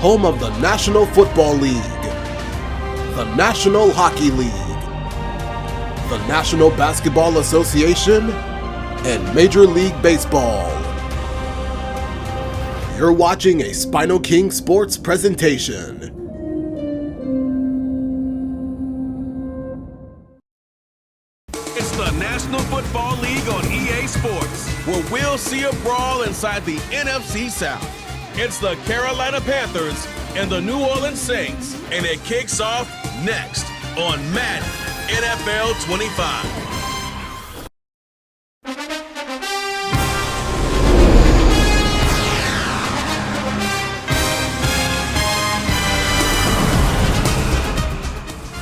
home of the National Football League, the National Hockey League, the National Basketball Association, and Major League Baseball. You're watching a SpinoKing Sports presentation. It's the National Football League on EA Sports, where we'll see a brawl inside the NFC South. It's the Carolina Panthers and the New Orleans Saints, and it kicks off next on Madden NFL 25.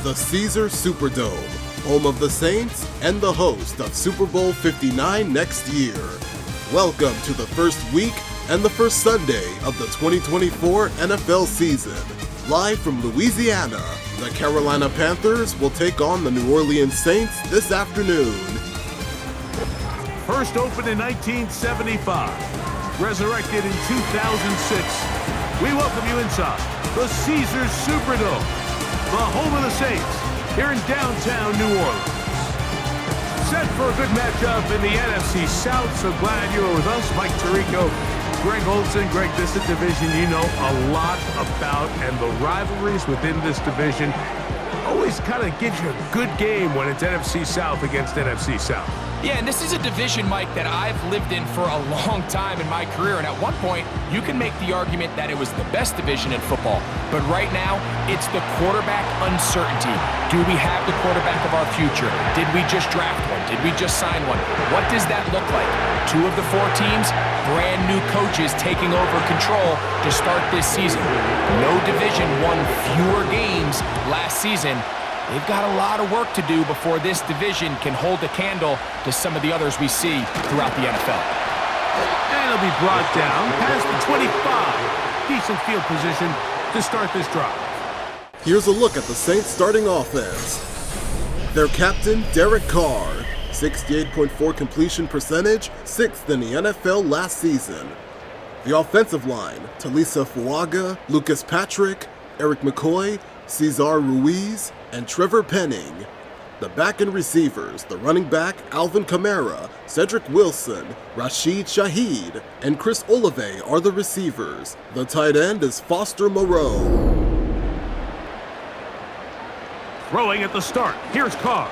The Caesars Superdome, home of the Saints and the host of Super Bowl 59 next year. Welcome to the first week and the first Sunday of the 2024 NFL season. Live from Louisiana, the Carolina Panthers will take on the New Orleans Saints this afternoon. First opened in 1975, resurrected in 2006. We welcome you inside the Caesars Superdome, the home of the Saints, here in downtown New Orleans. Set for a good matchup in the NFC South, so glad you were with us. Mike Tirico, Greg Olson. Greg, this is a division you know a lot about, and the rivalries within this division always kind of gives you a good game when it's NFC South against NFC South. Yeah, and this is a division, Mike, that I've lived in for a long time in my career, and at one point, you can make the argument that it was the best division in football. But right now, it's the quarterback uncertainty. Do we have the quarterback of our future? Did we just draft one? Did we just sign one? What does that look like? Two of the four teams, brand new coaches taking over control to start this season. No division won fewer games last season. They've got a lot of work to do before this division can hold a candle to some of the others we see throughout the NFL. And it'll be brought down past the 25. Decent field position to start this drive. Here's a look at the Saints starting offense. Their captain, Derek Carr, 68.4 completion percentage, 6th in the NFL last season. The offensive line, Talisa Fuaga, Lucas Patrick, Eric McCoy, Cesar Ruiz, and Trevor Penning. The back end receivers, the running back Alvin Kamara, Cedric Wilson, Rashid Shaheed, and Chris Olave are the receivers. The tight end is Foster Moreau. Throwing at the start. Here's Carr.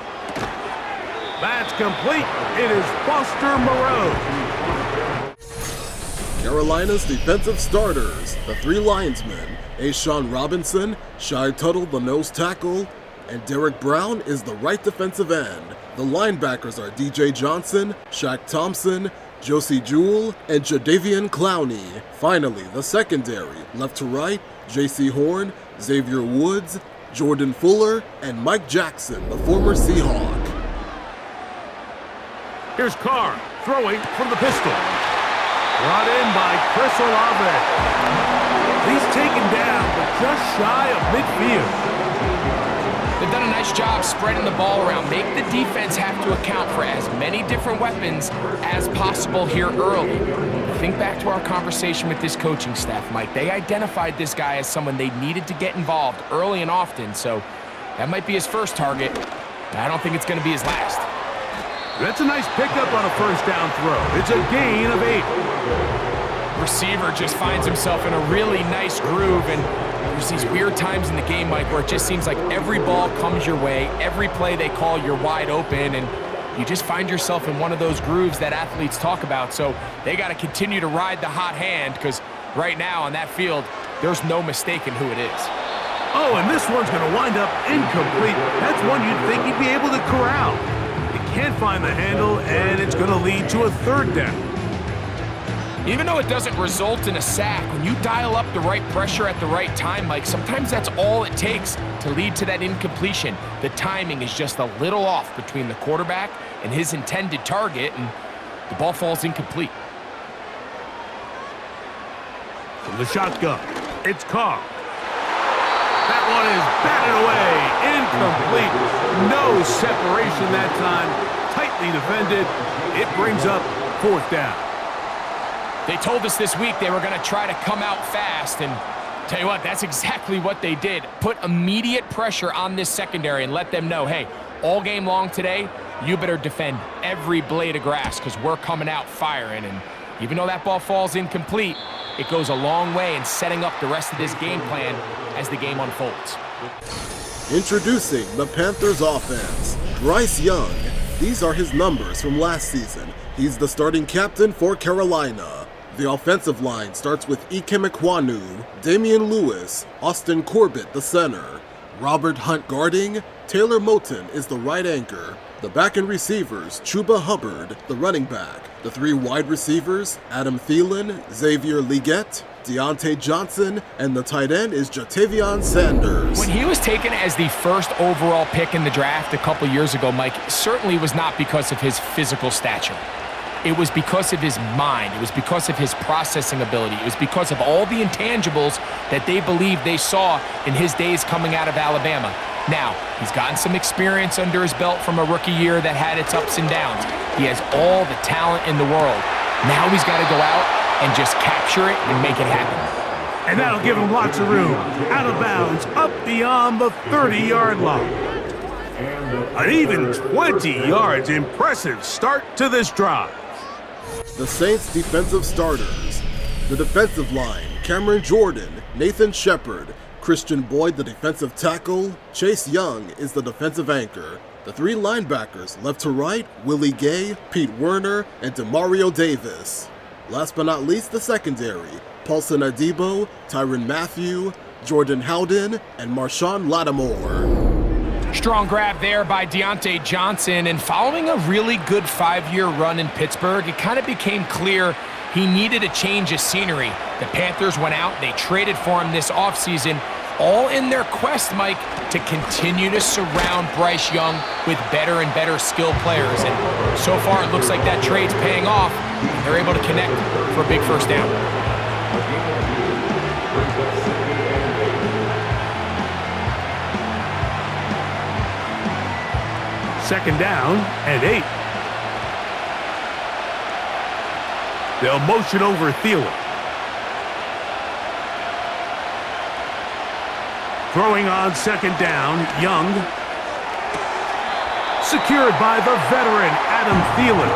That's complete. It is Foster Moreau. Carolina's defensive starters, the three linesmen, Ashawn Robinson, Shai Tuttle the nose tackle, and Derek Brown is the right defensive end. The linebackers are DJ Johnson, Shaq Thompson, Josie Jewell, and Jadeveon Clowney. Finally, the secondary, left to right, J.C. Horn, Xavier Woods, Jordan Fuller, and Mike Jackson, the former Seahawk. Here's Carr, throwing from the pistol. Brought in by Chris Olave. He's taken down, but just shy of midfield. They've done a nice job spreading the ball around. Make the defense have to account for as many different weapons as possible here early. Think back to our conversation with this coaching staff, Mike. They identified this guy as someone they needed to get involved early and often, so that might be his first target. I don't think it's going to be his last. That's a nice pickup on a first down throw. It's a gain of 8. Receiver just finds himself in a really nice groove, and there's these weird times in the game, Mike, where it just seems like every ball comes your way, every play they call, you're wide open, and you just find yourself in one of those grooves that athletes talk about. So they got to continue to ride the hot hand, because right now on that field, there's no mistaking who it is. Oh, and this one's going to wind up incomplete. That's one you'd think he'd be able to corral. He can't find the handle, and it's going to lead to a third down. Even though it doesn't result in a sack, when you dial up the right pressure at the right time, Mike, sometimes that's all it takes to lead to that incompletion. The timing is just a little off between the quarterback and his intended target, and the ball falls incomplete. From the shotgun, it's Carr. That one is batted away, incomplete. No separation that time, tightly defended. It brings up 4th down. They told us this week they were going to try to come out fast, and Tell you what, that's exactly what they did. Put immediate pressure on this secondary and let them know, hey, all game long today, you better defend every blade of grass because we're coming out firing. And even though that ball falls incomplete, it goes a long way in setting up the rest of this game plan as the game unfolds. Introducing the Panthers offense, Bryce Young. These are his numbers from last season. He's the starting captain for Carolina. The offensive line starts with Ikem Ekwonu, Damian Lewis, Austin Corbett the center, Robert Hunt guarding, Taylor Moton is the right anchor. The back-end receivers, Chuba Hubbard, the running back. The three wide receivers, Adam Thielen, Xavier Legette, Deontay Johnson, and the tight end is Jatavion Sanders. When he was taken as the first overall pick in the draft a couple years ago, Mike, it certainly was not because of his physical stature. It was because of his mind. It was because of his processing ability. It was because of all the intangibles that they believed they saw in his days coming out of Alabama. Now, he's gotten some experience under his belt from a rookie year that had its ups and downs. He has all the talent in the world. Now he's got to go out and just capture it and make it happen. And that'll give him lots of room. Out of bounds, up beyond the 30-yard line. An even 20 yards. Impressive start to this drive. The Saints' defensive starters. The defensive line, Cameron Jordan, Nathan Shepard, Christian Boyd the defensive tackle, Chase Young is the defensive anchor. The three linebackers, left to right, Willie Gay, Pete Werner, and Demario Davis. Last but not least, the secondary, Paulson Adebo, Tyrann Mathieu, Jordan Howden, and Marshawn Lattimore. Strong grab there by Deontay Johnson, and following a really good 5-year run in Pittsburgh, it kind of became clear he needed a change of scenery. The Panthers went out, they traded for him this offseason, all in their quest, Mike, to continue to surround Bryce Young with better and better skilled players. And so far, it looks like that trade's paying off. They're able to connect for a big first down. Second down and 8. They'll motion over Thielen. Throwing on second down, Young. Secured by the veteran, Adam Thielen.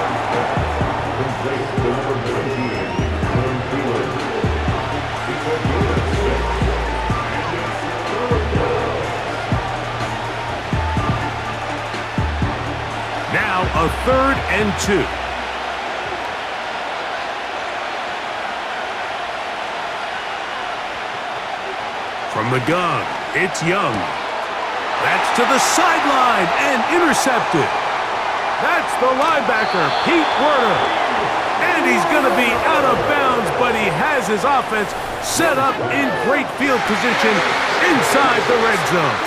Now a 3rd and 2. From the gun, it's Young. That's to the sideline and intercepted. That's the linebacker, Pete Werner. And he's going to be out of bounds, but he has his offense set up in great field position inside the red zone.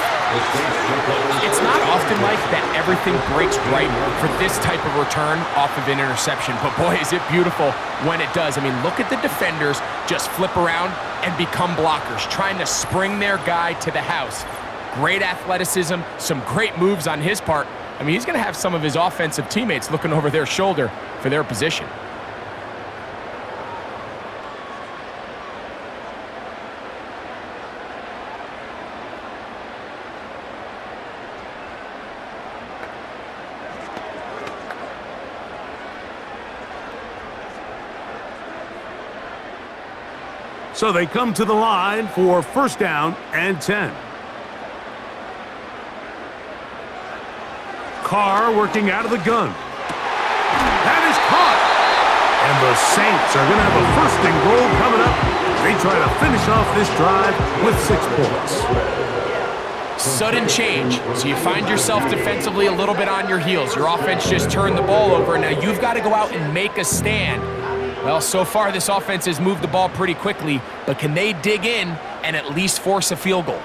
It's not often, Mike, that everything breaks right for this type of return off of an interception, but boy, is it beautiful when it does. I mean, look at the defenders just flip around and become blockers, trying to spring their guy to the house. Great athleticism, some great moves on his part. I mean, he's going to have some of his offensive teammates looking over their shoulder for their position. So they come to the line for first down and 10. Carr working out of the gun. That is caught. And the Saints are going to have a 1st and goal coming up. They try to finish off this drive with 6 points. Sudden change. So you find yourself defensively a little bit on your heels. Your offense just turned the ball over. Now you've got to go out and make a stand. Well, so far this offense has moved the ball pretty quickly, but can they dig in and at least force a field goal?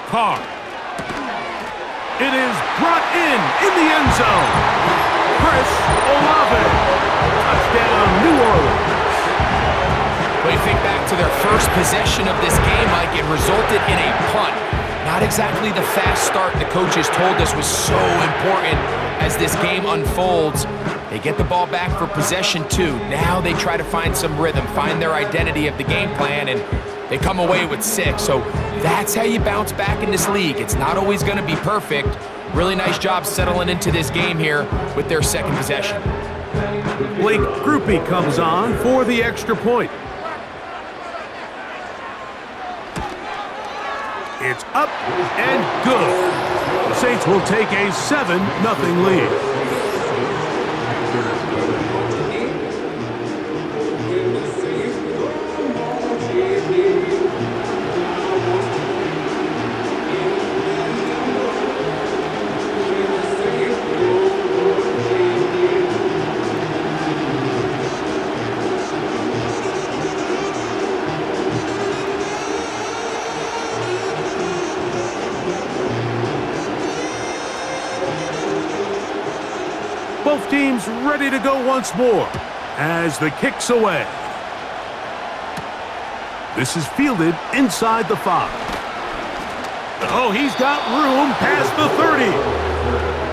Carr. It is brought in the end zone. Chris Olave. Touchdown, New Orleans. When you think back to their first possession of this game, Mike, it resulted in a punt. Not exactly the fast start the coaches told us was so important as this game unfolds. They get the ball back for possession 2. Now they try to find some rhythm, find their identity of the game plan, and They come away with 6, so that's how you bounce back in this league. It's not always going to be perfect. Really nice job settling into this game here with their second possession. Blake Groupie comes on for the extra point. It's up and good. The Saints will take a 7-0 lead. Both teams ready to go once more as the kick's away. This is fielded inside the 5. Oh, he's got room past the 30.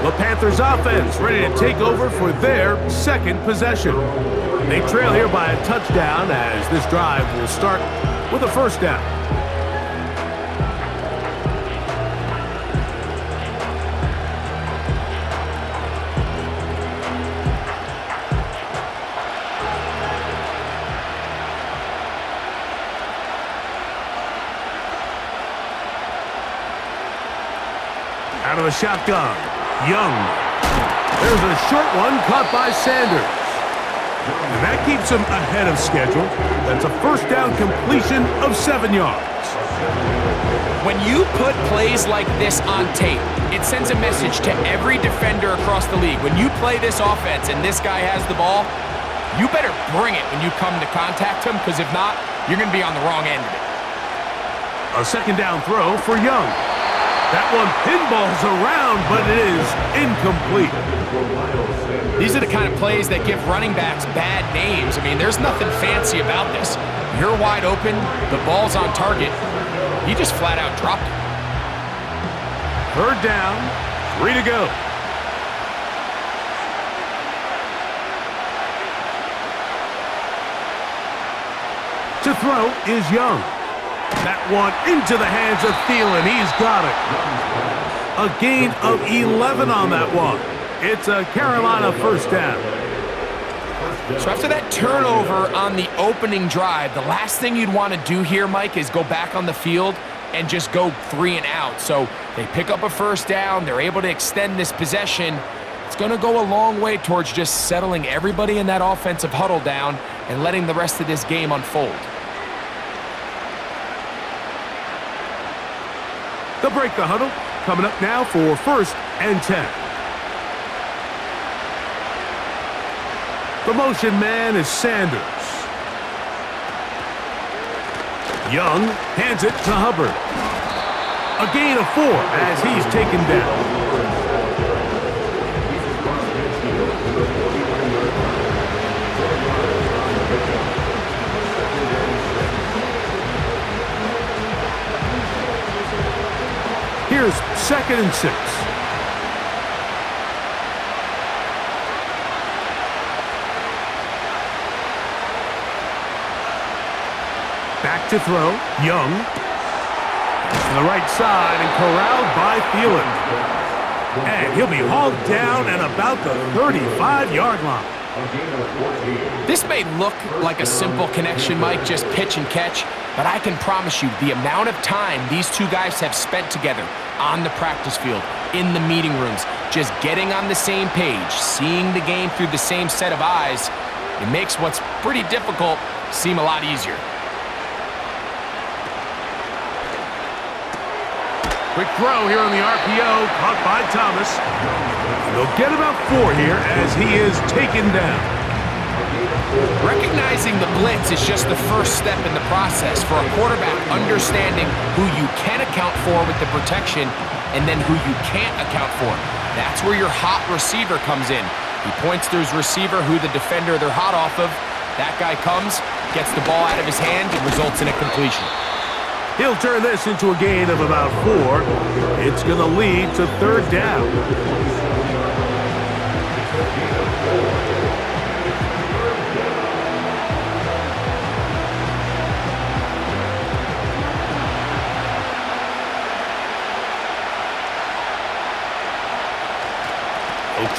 The Panthers offense ready to take over for their second possession. They trail here by a touchdown as this drive will start with a first down. Out of the shotgun, Young. There's a short one caught by Sanders. And that keeps him ahead of schedule. That's a first down completion of 7 yards. When you put plays like this on tape, it sends a message to every defender across the league. When you play this offense and this guy has the ball, you better bring it when you come to contact him, because if not, you're going to be on the wrong end of it. A second down throw for Young. That one pinballs around, but it is incomplete. These are the kind of plays that give running backs bad names. I mean, there's nothing fancy about this. You're wide open, the ball's on target. He just flat out dropped it. Third down, 3 to go. To throw is Young. That one into the hands of Thielen. He's got it. A gain of 11 on that one. It's a Carolina first down. So after that turnover on the opening drive, the last thing you'd want to do here, Mike, is go back on the field and just go 3 and out. So they pick up a first down. They're able to extend this possession. It's going to go a long way towards just settling everybody in that offensive huddle down and letting the rest of this game unfold. They'll break the huddle. Coming up now for 1st and 10. The motion man is Sanders. Young hands it to Hubbard. A gain of 4 as he's taken down. Here's 2nd and 6. Back to throw, Young. To the right side and corralled by Thielen. And he'll be hauled down at about the 35-yard line. This may look like a simple connection, Mike, just pitch and catch, but I can promise you the amount of time these two guys have spent together on the practice field, in the meeting rooms, just getting on the same page, seeing the game through the same set of eyes, it makes what's pretty difficult seem a lot easier. Quick throw here on the RPO, caught by Thomas. They'll get about 4 here as he is taken down. Recognizing the blitz is just the first step in the process for a quarterback, understanding who you can account for with the protection and then who you can't account for. That's where your hot receiver comes in. He points to his receiver, who the defender they're hot off of. That guy comes, gets the ball out of his hand, and results in a completion. He'll turn this into a gain of about 4. It's going to lead to 3rd down.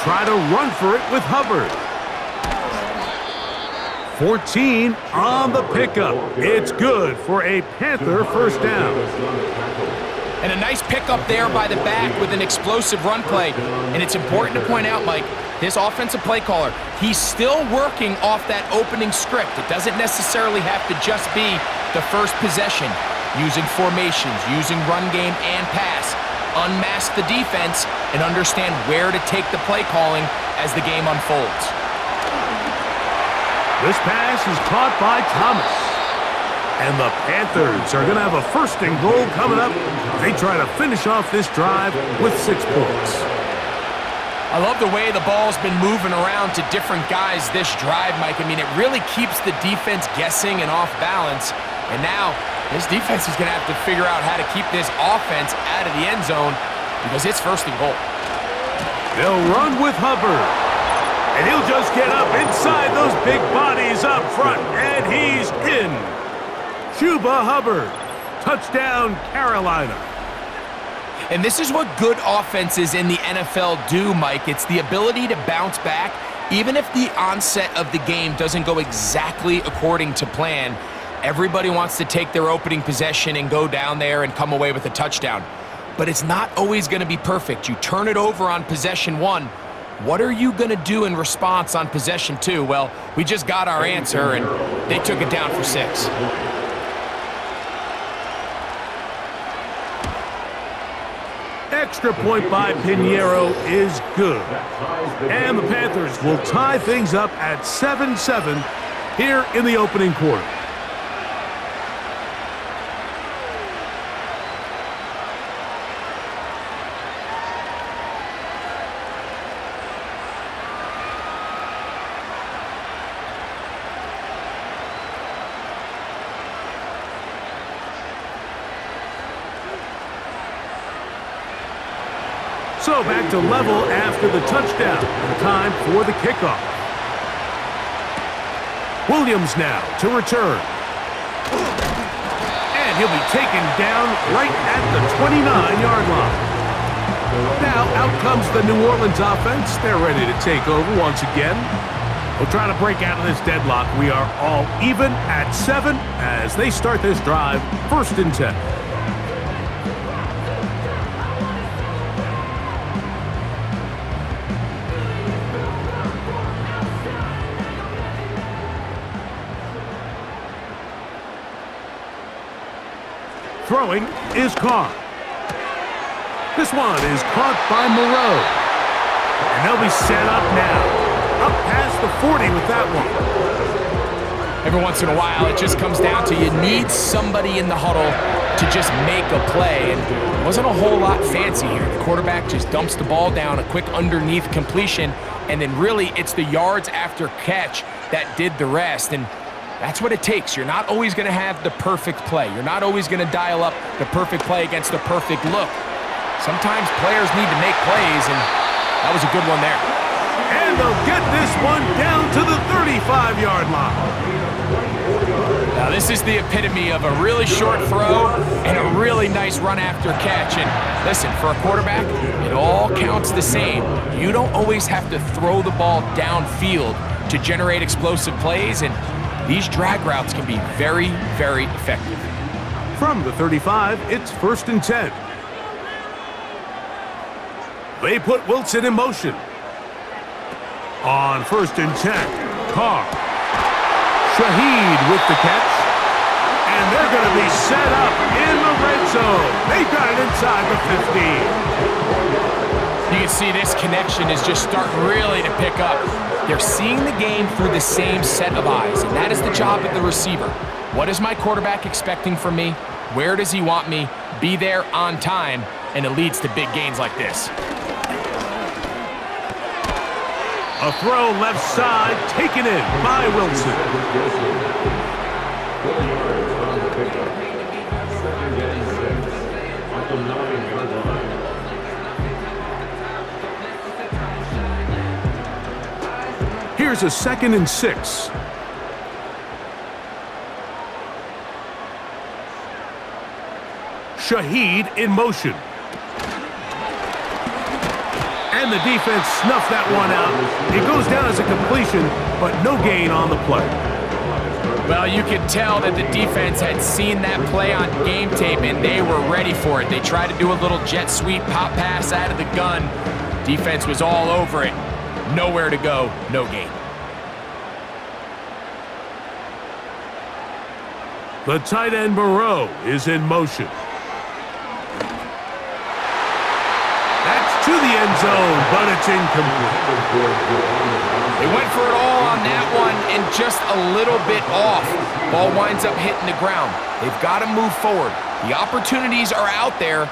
try to run for it with Hubbard. 14 on the pickup. It's good for a Panther first down. And a nice pickup there by the back with an explosive run play. And it's important to point out, Mike, this offensive play caller, he's still working off that opening script. It doesn't necessarily have to just be the first possession. Using formations, using run game and pass. Unmask the defense and understand where to take the play calling as the game unfolds. This pass is caught by Thomas. And the Panthers are going to have a first and goal coming up. They try to finish off this drive with 6 points. I love the way the ball's been moving around to different guys this drive, Mike. I mean, it really keeps the defense guessing and off balance. And now, this defense is going to have to figure out how to keep this offense out of the end zone because it's first and goal. They'll run with Hubbard. And he'll just get up inside those big bodies up front. And he's in. Chuba Hubbard. Touchdown, Carolina. And this is what good offenses in the NFL do, Mike. It's the ability to bounce back, even if the onset of the game doesn't go exactly according to plan. Everybody wants to take their opening possession and go down there and come away with a touchdown. But it's not always going to be perfect. You turn it over on possession 1. What are you going to do in response on possession 2? Well, we just got our answer, and they took it down for 6. Extra point by Pinheiro is good. And the Panthers will tie things up at 7-7 here in the opening quarter. So back to level after the touchdown. Time for the kickoff. Williams now to return. And he'll be taken down right at the 29-yard line. Now out comes the New Orleans offense. They're ready to take over once again. We'll try to break out of this deadlock. We are all even at 7 as they start this drive, 1st and 10. Throwing is Carr. This one is caught by Moreau. And they'll be set up now. Up past the 40 with that one. Every once in a while, it just comes down to you need somebody in the huddle to just make a play. And it wasn't a whole lot fancy here. The quarterback just dumps the ball down, a quick underneath completion, and then really it's the yards after catch that did the rest. And that's what it takes. You're not always going to have the perfect play. You're not always going to dial up the perfect play against the perfect look. Sometimes players need to make plays, and that was a good one there. And they'll get this one down to the 35-yard line. Now, this is the epitome of a really short throw and a really nice run after catch. And listen, for a quarterback, it all counts the same. You don't always have to throw the ball downfield to generate explosive plays, and these drag routes can be very, very effective. From the 35, it's 1st and 10. They put Wilson in motion. On 1st and 10, Carr. Shaheed with the catch. And they're going to be set up in the red zone. They got it inside the 15. You can see this connection is just starting really to pick up. They're seeing the game through the same set of eyes, and that is the job of the receiver. What is my quarterback expecting from me? Where does he want me? Be there on time, and it leads to big gains like this. A throw left side, taken in by Wilson. Here's a 2nd and 6. Shaheed in motion. And the defense snuffed that one out. It goes down as a completion, but no gain on the play. Well, you could tell that the defense had seen that play on game tape, and they were ready for it. They tried to do a little jet sweep pop pass out of the gun. Defense was all over it. Nowhere to go, no gain. The tight end Moreau is in motion. That's to the end zone, but it's incomplete. They went for it all on that one and just a little bit off. Ball winds up hitting the ground. They've got to move forward. The opportunities are out there.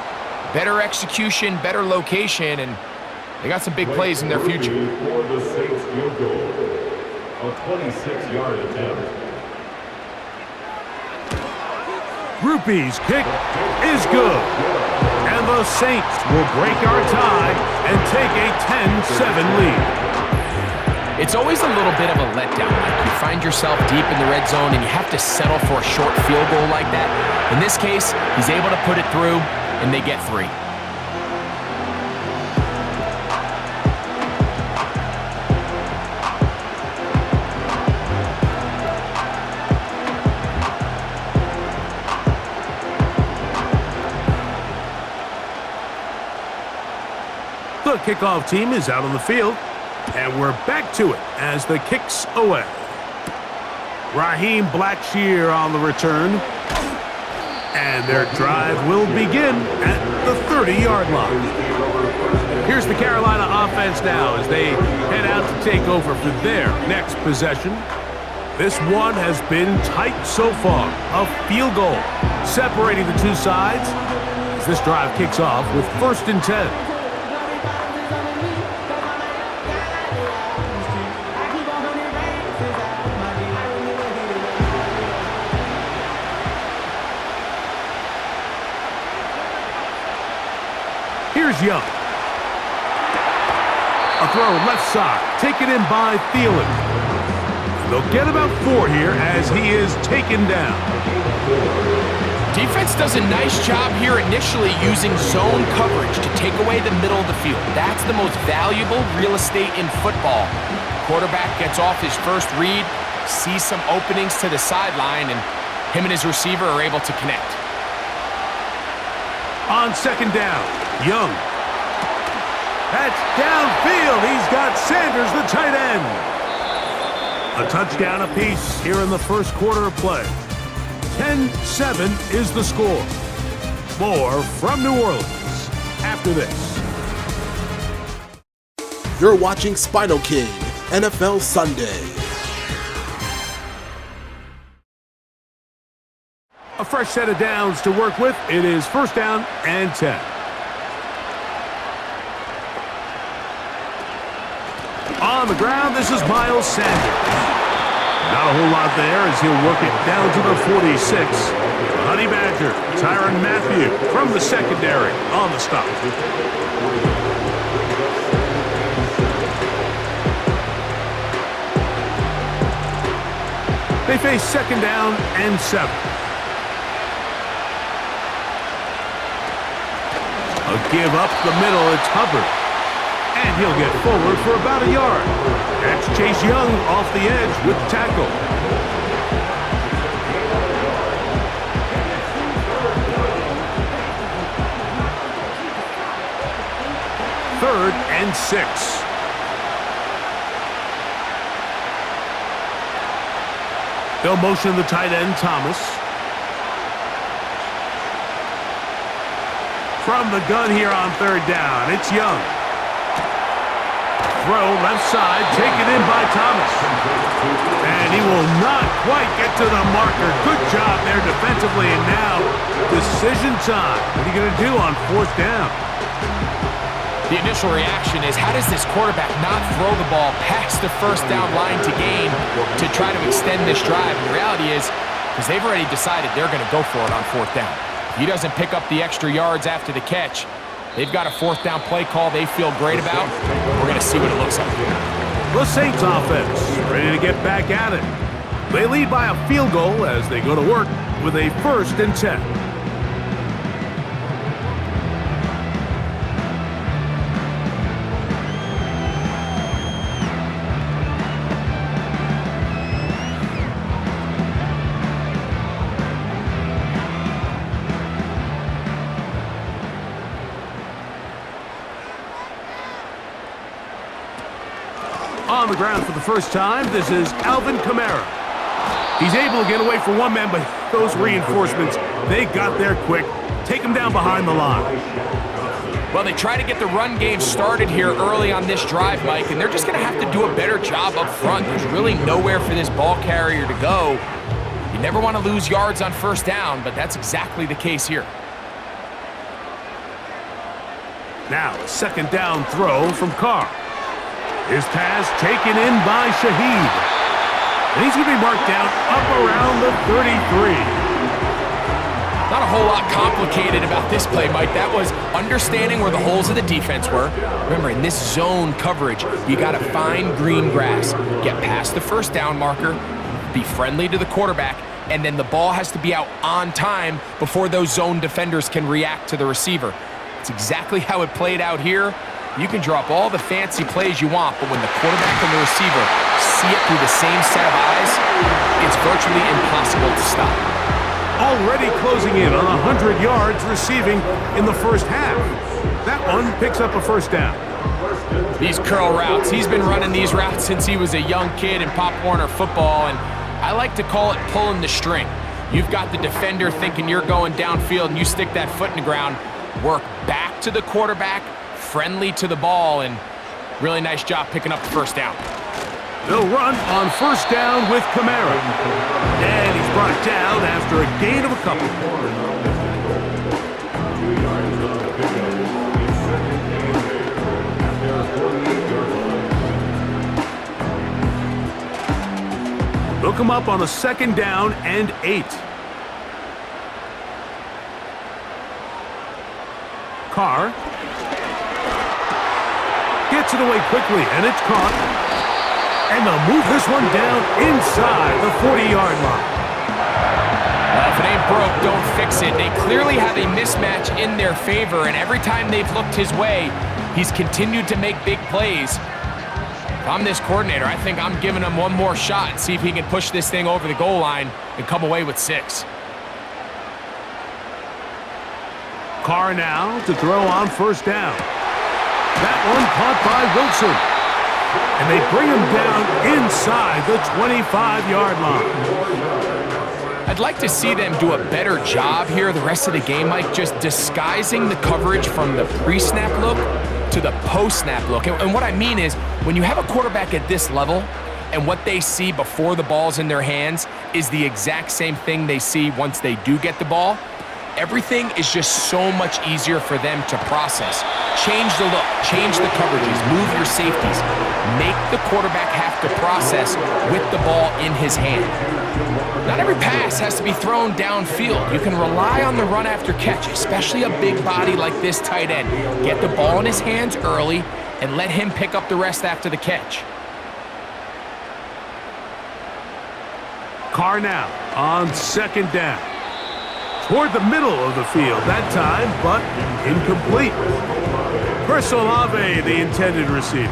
Better execution, better location, and they got some big plays in their future. For the Saints field goal, a 26-yard attempt. Rupee's kick is good. And the Saints will break our tie and take a 10-7 lead. It's always a little bit of a letdown. Like you find yourself deep in the red zone and you have to settle for a short field goal like that. In this case, he's able to put it through, and they get 3. The kickoff team is out on the field, and we're back to it as the kick's away. Raheem Blackshear on the return, and their drive will begin at the 30-yard line. Here's the Carolina offense now as they head out to take over for their next possession. This one has been tight so far. A field goal separating the two sides as this drive kicks off with 1st and 10. Here's Young. A throw left side, taken in by Thielen. They'll get about 4 here as he is taken down. Defense does a nice job here initially using zone coverage to take away the middle of the field. That's the most valuable real estate in football. Quarterback gets off his first read, sees some openings to the sideline, and him and his receiver are able to connect. On 2nd down, Young. That's downfield. He's got Sanders, the tight end. A touchdown apiece here in the first quarter of play. 10-7 is the score. More from New Orleans after this. You're watching SpinoKing NFL Sunday. A fresh set of downs to work with. It is 1st down and 10. On the ground, this is Miles Sanders. Not a whole lot there as he'll work it down to the 46. Honey Badger, Tyrann Mathieu from the secondary on the stop. They face 2nd down and 7. A give up the middle, it's Hubbard. And he'll get forward for about a yard. That's Chase Young off the edge with the tackle. Third and 6. They'll motion the tight end, Thomas. From the gun here on 3rd down, it's Young. Throw left side, taken in by Thomas. And he will not quite get to the marker. Good job there defensively, and now decision time. What are you going to do on 4th down? The initial reaction is, how does this quarterback not throw the ball past the 1st down line to gain to try to extend this drive? And the reality is, because they've already decided they're going to go for it on 4th down. If he doesn't pick up the extra yards after the catch, they've got a 4th down play call they feel great about. We're going to see what it looks like. The Saints offense ready to get back at it. They lead by a field goal as they go to work with a 1st and 10. On the ground for the first time, this is Alvin Kamara. He's able to get away from one man, but those reinforcements, they got there quick. Take him down behind the line. Well, they try to get the run game started here early on this drive, Mike, and they're just going to have to do a better job up front. There's really nowhere for this ball carrier to go. You never want to lose yards on first down, but that's exactly the case here. Now, a second down throw from Carr. His pass taken in by Shaheed. And he's going to be marked down up around the 33. Not a whole lot complicated about this play, Mike. That was understanding where the holes of the defense were. Remember, in this zone coverage, you got to find green grass, get past the first down marker, be friendly to the quarterback, and then the ball has to be out on time before those zone defenders can react to the receiver. It's exactly how it played out here. You can drop all the fancy plays you want, but when the quarterback and the receiver see it through the same set of eyes, it's virtually impossible to stop. Already closing in on 100 yards receiving in the first half. That one picks up a first down. These curl routes, he's been running these routes since he was a young kid in Pop Warner football, and I like to call it pulling the string. You've got the defender thinking you're going downfield, and you stick that foot in the ground, work back to the quarterback, friendly to the ball, and really nice job picking up the first down. They'll run on first down with Kamara. And he's brought down after a gain of a couple. They'll come up on a second down and 8. Carr gets it away quickly, and it's caught. And they'll move this one down inside the 40-yard line. Well, if it ain't broke, don't fix it. They clearly have a mismatch in their favor, and every time they've looked his way, he's continued to make big plays. If I'm this coordinator, I think I'm giving him one more shot and see if he can push this thing over the goal line and come away with 6. Carr now to throw on first down. That one caught by Wilson. And they bring him down inside the 25-yard line. I'd like to see them do a better job here the rest of the game, Mike, just disguising the coverage from the pre-snap look to the post-snap look. And what I mean is, when you have a quarterback at this level and what they see before the ball's in their hands is the exact same thing they see once they do get the ball, everything is just so much easier for them to process. Change the look, change the coverages, move your safeties. Make the quarterback have to process with the ball in his hand. Not every pass has to be thrown downfield. You can rely on the run after catch, especially a big body like this tight end. Get the ball in his hands early and let him pick up the rest after the catch. Carr now on second down. Toward the middle of the field that time, but incomplete. Chris Olave, the intended receiver.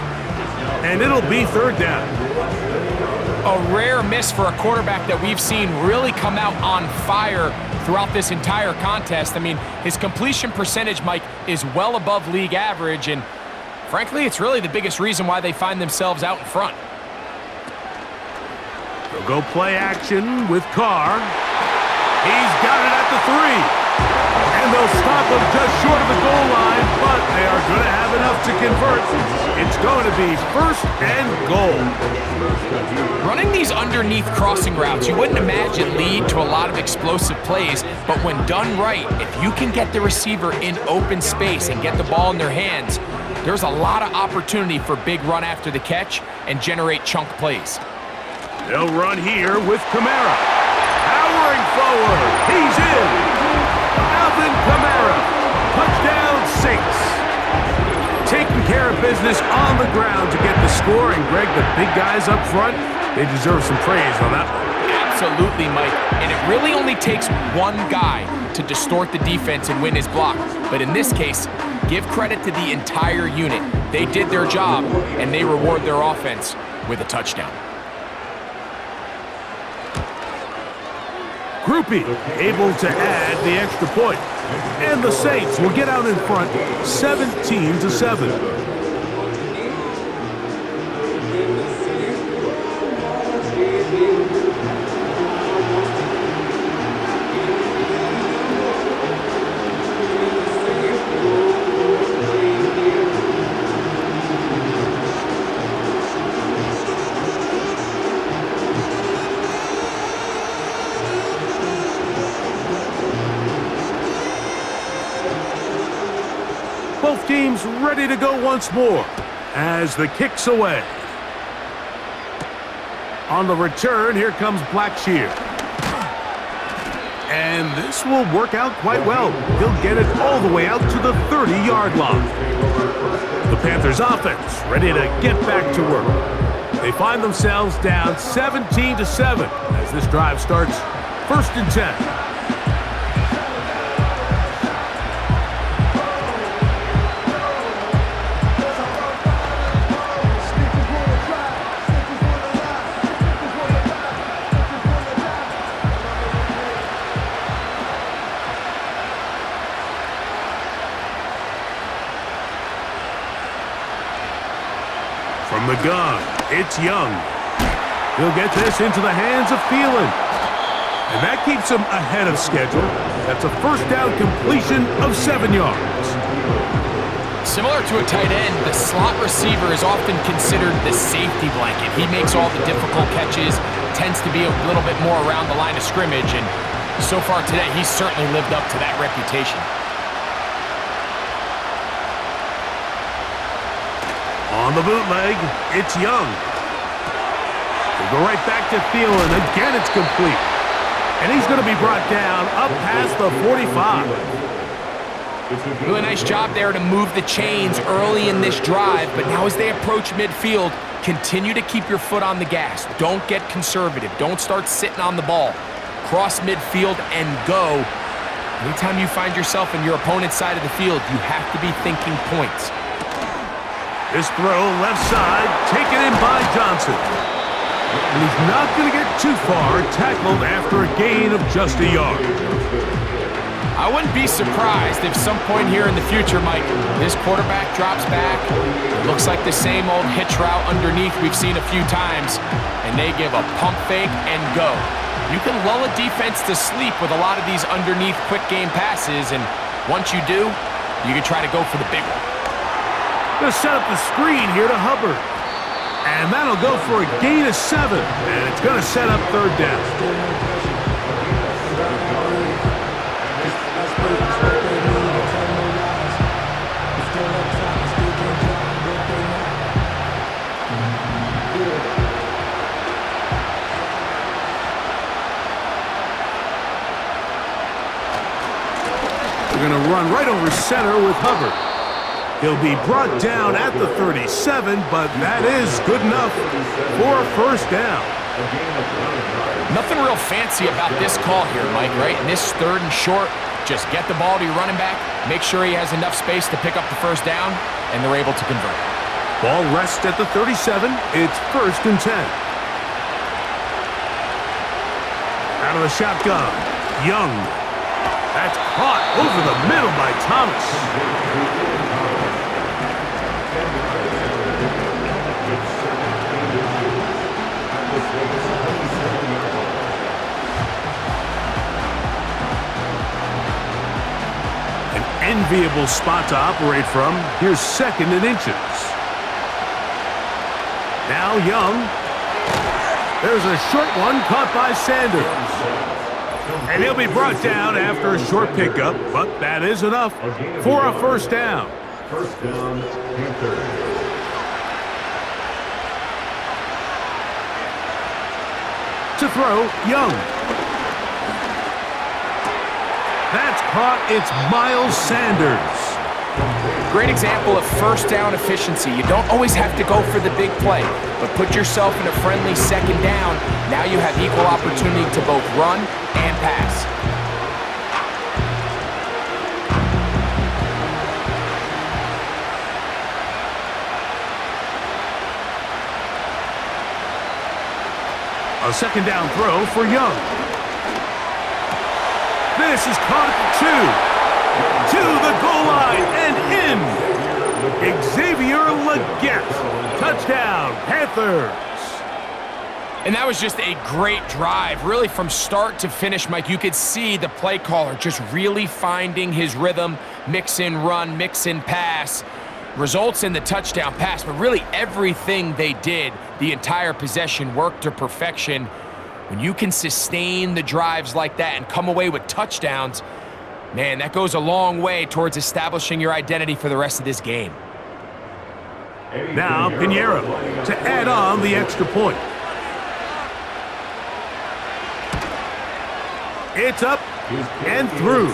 And it'll be third down. A rare miss for a quarterback that we've seen really come out on fire throughout this entire contest. I mean, his completion percentage, Mike, is well above league average, and frankly, it's really the biggest reason why they find themselves out in front. They'll go play action with Carr. He's got it at the 3. And they'll stop him just short of the goal line, but they are going to have enough to convert. It's going to be first and goal. Running these underneath crossing routes, you wouldn't imagine lead to a lot of explosive plays, but when done right, if you can get the receiver in open space and get the ball in their hands, there's a lot of opportunity for big run after the catch and generate chunk plays. They'll run here with Kamara. Powering forward. He's in. Alvin Kamara. Touchdown Saints. Taking care of business on the ground to get the score. And Greg, the big guys up front, they deserve some praise on that one. Absolutely, Mike. And it really only takes one guy to distort the defense and win his block. But in this case, give credit to the entire unit. They did their job, and they reward their offense with a touchdown. Groupie able to add the extra point. And the Saints will get out in front 17-7. Both teams ready to go once more as the kick's away. On the return, here comes Schreer. And this will work out quite well. He'll get it all the way out to the 30-yard line. The Panthers offense ready to get back to work. They find themselves down 17-7 as this drive starts 1st and 10. From the gun, it's Young. He'll get this into the hands of Thielen. And that keeps him ahead of schedule. That's a first down completion of 7 yards. Similar to a tight end, the slot receiver is often considered the safety blanket. He makes all the difficult catches, tends to be a little bit more around the line of scrimmage, and so far today, he's certainly lived up to that reputation. On the bootleg, it's Young. He'll go right back to Thielen. Again, it's complete. And he's going to be brought down up past the 45. Really nice job there to move the chains early in this drive, but now as they approach midfield, continue to keep your foot on the gas. Don't get conservative. Don't start sitting on the ball. Cross midfield and go. Anytime you find yourself in your opponent's side of the field, you have to be thinking points. This throw left side, taken in by Johnson. And he's not going to get too far, tackled after a gain of just a yard. I wouldn't be surprised if some point here in the future, Mike, this quarterback drops back. It looks like the same old hitch route underneath we've seen a few times, and they give a pump fake and go. You can lull a defense to sleep with a lot of these underneath quick game passes, and once you do, you can try to go for the big one. Going to set up the screen here to Hubbard. And that'll go for a gain of 7. And it's going to set up 3rd down. We're going to run right over center with Hubbard. He'll be brought down at the 37, but that is good enough for a 1st down. Nothing real fancy about this call here, Mike, right? In this 3rd and short, just get the ball to your running back, make sure he has enough space to pick up the 1st down, and they're able to convert. Ball rests at the 37. It's 1st and 10. Out of the shotgun, Young. That's caught over the middle by Thomas. Enviable spot to operate from. Here's 2nd and inches. Now Young. There's a short one caught by Sanders. And he'll be brought down after a short pickup, but that is enough for a 1st down. 1st down, Panthers. To throw, Young. That's caught. It's Miles Sanders. Great example of 1st down efficiency. You don't always have to go for the big play, but put yourself in a friendly 2nd down. Now you have equal opportunity to both run and pass. A 2nd down throw for Young. This is caught at the 2. To the goal line and in. Xavier Legette. Touchdown, Panthers. And that was just a great drive, really from start to finish, Mike. You could see the play caller just really finding his rhythm, mix in run, mix in pass. Results in the touchdown pass, but really everything they did, the entire possession worked to perfection. When you can sustain the drives like that and come away with touchdowns, Man, that goes a long way towards establishing your identity for the rest of this game. Now, Pinheiro to add on the extra point. It's up and through.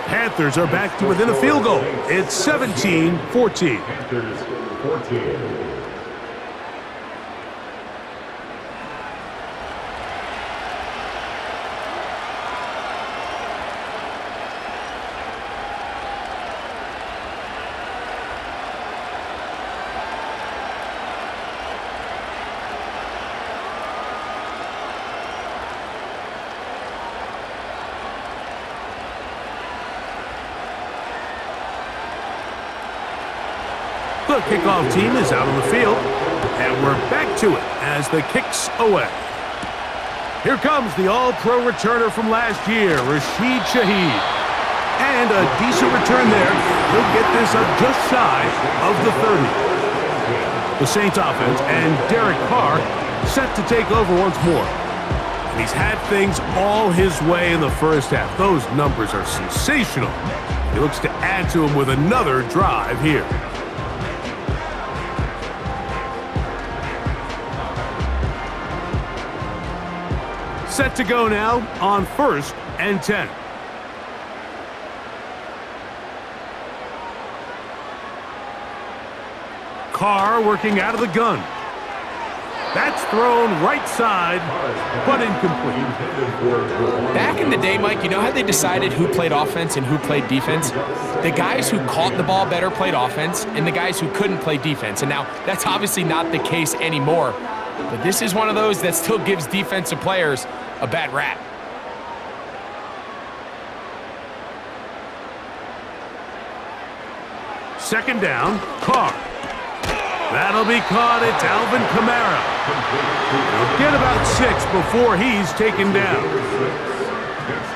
Panthers are back to within a field goal. It's 17-14. Panthers 14. The kickoff team is out on the field, and we're back to it as the kick's away. Here comes the all-pro returner from last year, Rashid Shaheed. And a decent return there. He'll get this up just shy of the 30. The Saints offense and Derek Carr set to take over once more. And he's had things all his way in the first half. Those numbers are sensational. He looks to add to them with another drive here. Set to go now on 1st and 10. Carr working out of the gun. That's thrown right side, but incomplete. Back in the day, Mike, you know how they decided who played offense and who played defense? The guys who caught the ball better played offense, and the guys who couldn't play defense. And now, that's obviously not the case anymore. But this is one of those that still gives defensive players a bad rap. Second down, Carr. That'll be caught. It's Alvin Kamara. He'll get about 6 before he's taken down.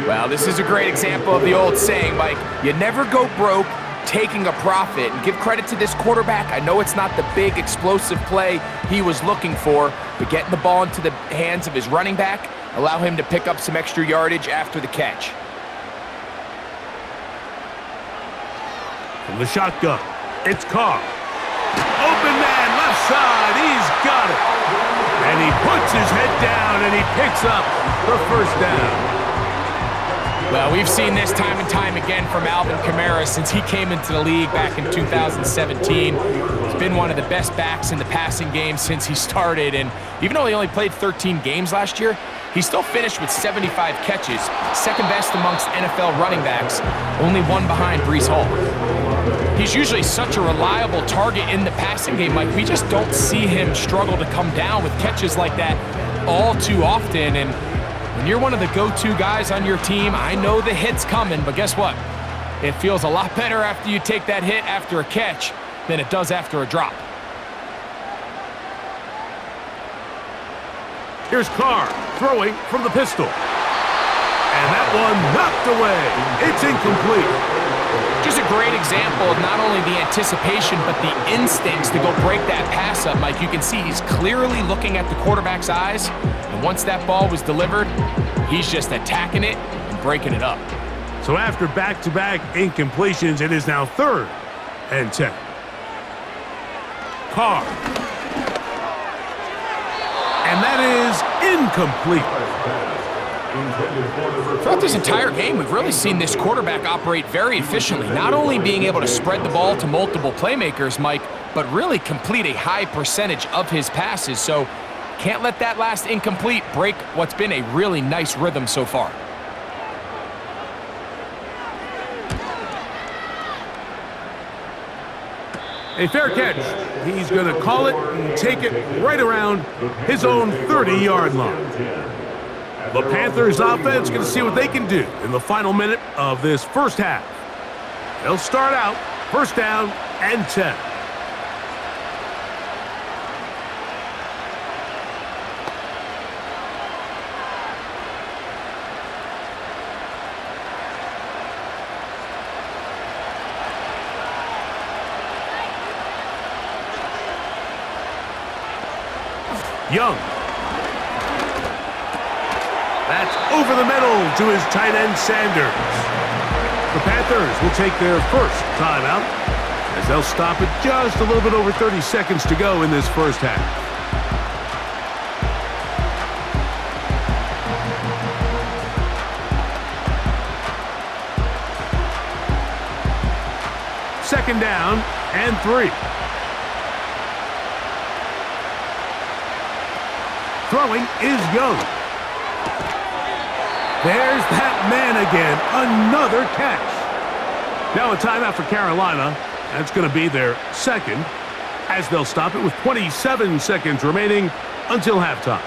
Well, this is a great example of the old saying, Mike, you never go broke taking a profit. And give credit to this quarterback. I know it's not the big explosive play he was looking for, but getting the ball into the hands of his running back, allow him to pick up some extra yardage after the catch. From the shotgun, it's Carr. Open man, left side, he's got it. And he puts his head down and he picks up the first down. Well, we've seen this time and time again from Alvin Kamara since he came into the league back in 2017. He's been one of the best backs in the passing game since he started, and even though he only played 13 games last year, he still finished with 75 catches, second best amongst NFL running backs, only one behind Breece Hall. He's usually such a reliable target in the passing game, Mike. We just don't see him struggle to come down with catches like that all too often, and when you're one of the go-to guys on your team, I know the hit's coming, but guess what? It feels a lot better after you take that hit after a catch than it does after a drop. Here's Carr throwing from the pistol. And that one knocked away. It's incomplete. Just a great example of not only the anticipation, but the instincts to go break that pass up, Mike. You can see he's clearly looking at the quarterback's eyes, and once that ball was delivered, he's just attacking it and breaking it up. So after back-to-back incompletions, it is now 3rd and 10. Carr. And that is incomplete. Throughout this entire game, we've really seen this quarterback operate very efficiently, not only being able to spread the ball to multiple playmakers, Mike, but really complete a high percentage of his passes. So can't let that last incomplete break what's been a really nice rhythm so far. A fair catch. He's going to call it and take it right around his own 30-yard line. The Panthers offense going to see what they can do in the final minute of this first half. They'll start out 1st down and 10. Young. That's over the middle to his tight end, Sanders. The Panthers will take their first timeout as they'll stop it just a little bit over 30 seconds to go in this first half. Second down and 3. Throwing is Young. There's that man again. Another catch. Now a timeout for Carolina. That's going to be their second, as they'll stop it with 27 seconds remaining until halftime.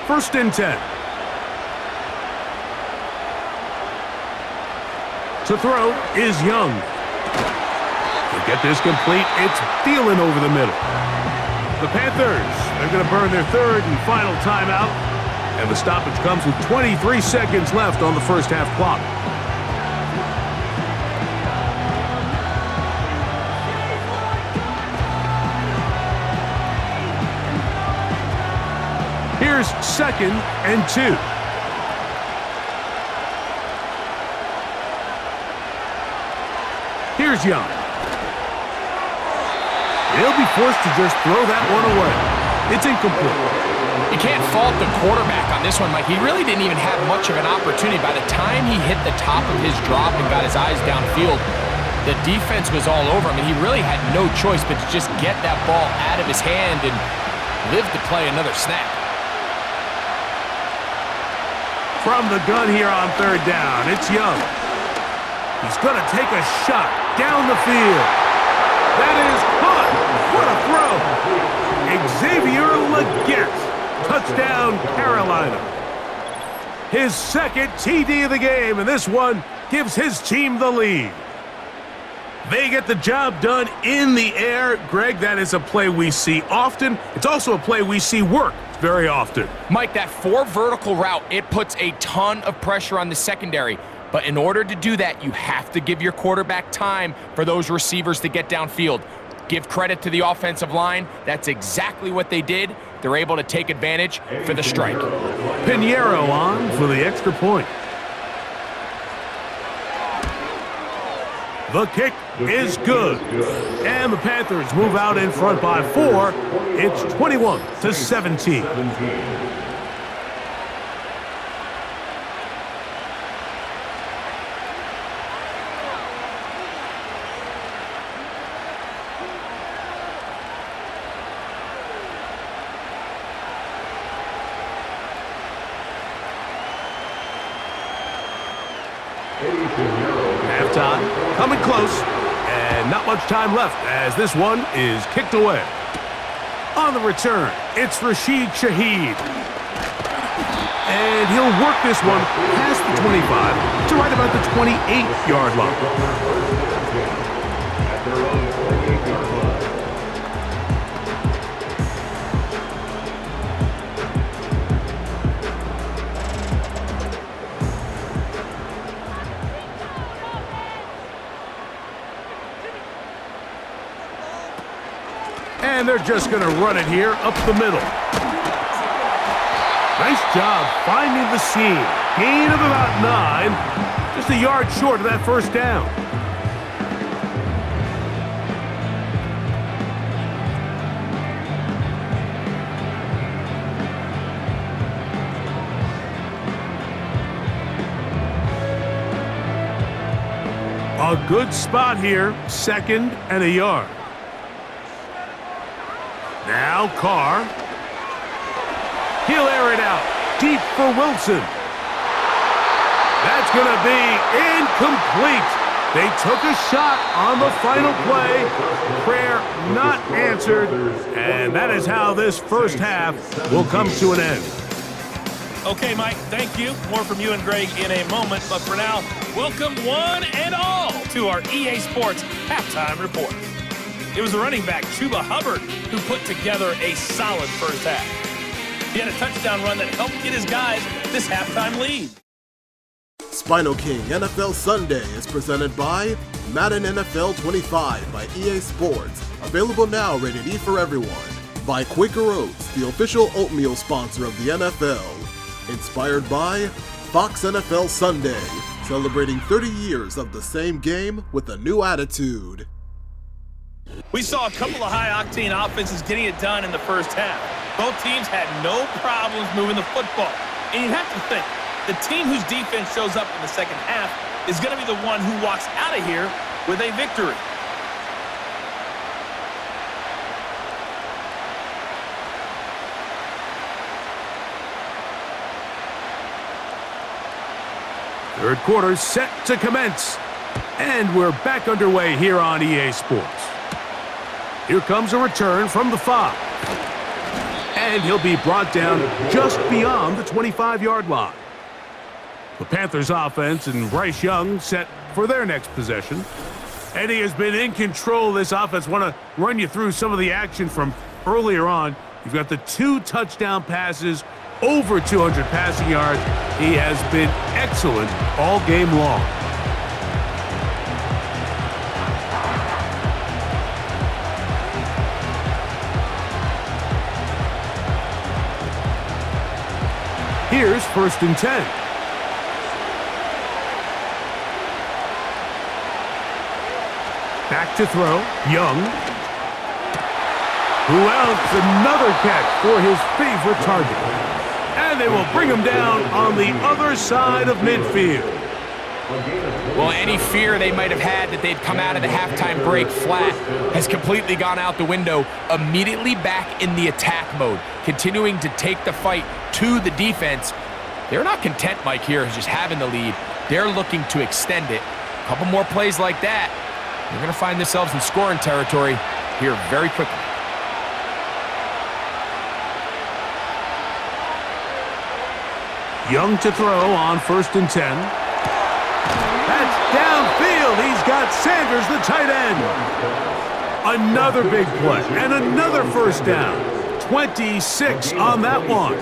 First and 10. To throw is Young. To get this complete, it's Thielen over the middle. The Panthers, they're going to burn their third and final timeout, and the stoppage comes with 23 seconds left on the first half clock. Here's second and 2. Here's Young. He'll be forced to just throw that one away. It's incomplete. You can't fault the quarterback on this one, Mike. He really didn't even have much of an opportunity. By the time he hit the top of his drop and got his eyes downfield, the defense was all over him, and he really had no choice but to just get that ball out of his hand and live to play another snap. From the gun here on third down, it's Young. He's going to take a shot down the field. That is caught. What a throw. Xavier Legette. Touchdown, Carolina. His second TD of the game, and this one gives his team the lead. They get the job done in the air. Greg, that is a play we see often. It's also a play we see work very often. Mike, that 4 vertical route, it puts a ton of pressure on the secondary. But in order to do that, you have to give your quarterback time for those receivers to get downfield. Give credit to the offensive line. That's exactly what they did. They're able to take advantage for the strike. Pinheiro on for the extra point. The kick is good. And the Panthers move out in front by 4. It's 21-17. Halftime, coming close, and not much time left as this one is kicked away. On the return, it's Rashid Shaheed. And he'll work this one past the 25 to right about the 28-yard line. And they're just going to run it here up the middle. Nice job finding the seam. Gain of about 9. Just a yard short of that first down. A good spot here. 2nd and a yard. Now Carr. He'll air it out. Deep for Wilson. That's going to be incomplete. They took a shot on the final play. Prayer not answered. And that is how this first half will come to an end. Okay, Mike, thank you. More from you and Greg in a moment. But for now, welcome one and all to our EA Sports Halftime Report. It was the running back, Chuba Hubbard, who put together a solid first half. He had a touchdown run that helped get his guys this halftime lead. SpinoKing NFL Sunday is presented by Madden NFL 25 by EA Sports. Available now, rated E for everyone. by Quaker Oats, the official oatmeal sponsor of the NFL. Inspired by Fox NFL Sunday, celebrating 30 years of the same game with a new attitude. We saw a couple of high-octane offenses getting it done in the first half. Both teams had no problems moving the football. And you have to think, the team whose defense shows up in the second half is going to be the one who walks out of here with a victory. Third quarter set to commence. And we're back underway here on EA Sports. Here comes a return from the 5. And he'll be brought down just beyond the 25-yard line. The Panthers offense and Bryce Young set for their next possession. Eddie has been in control of this offense. Want to run you through some of the action from earlier on. You've got the 2 touchdown passes, over 200 passing yards. He has been excellent all game long. Here's 1st and 10. Back to throw, Young. Who else? Another catch for his favorite target. And they will bring him down on the other side of midfield. Well, any fear they might have had that they'd come out of the halftime break flat has completely gone out the window. Immediately back in the attack mode, continuing to take the fight to the defense. They're not content, Mike, here, just having the lead. They're looking to extend it. A couple more plays like that, they're going to find themselves in scoring territory here very quickly. Young to throw on 1st and 10. That's downfield. He's got Sanders, the tight end. Another big play and another 1st down. 26 on that one.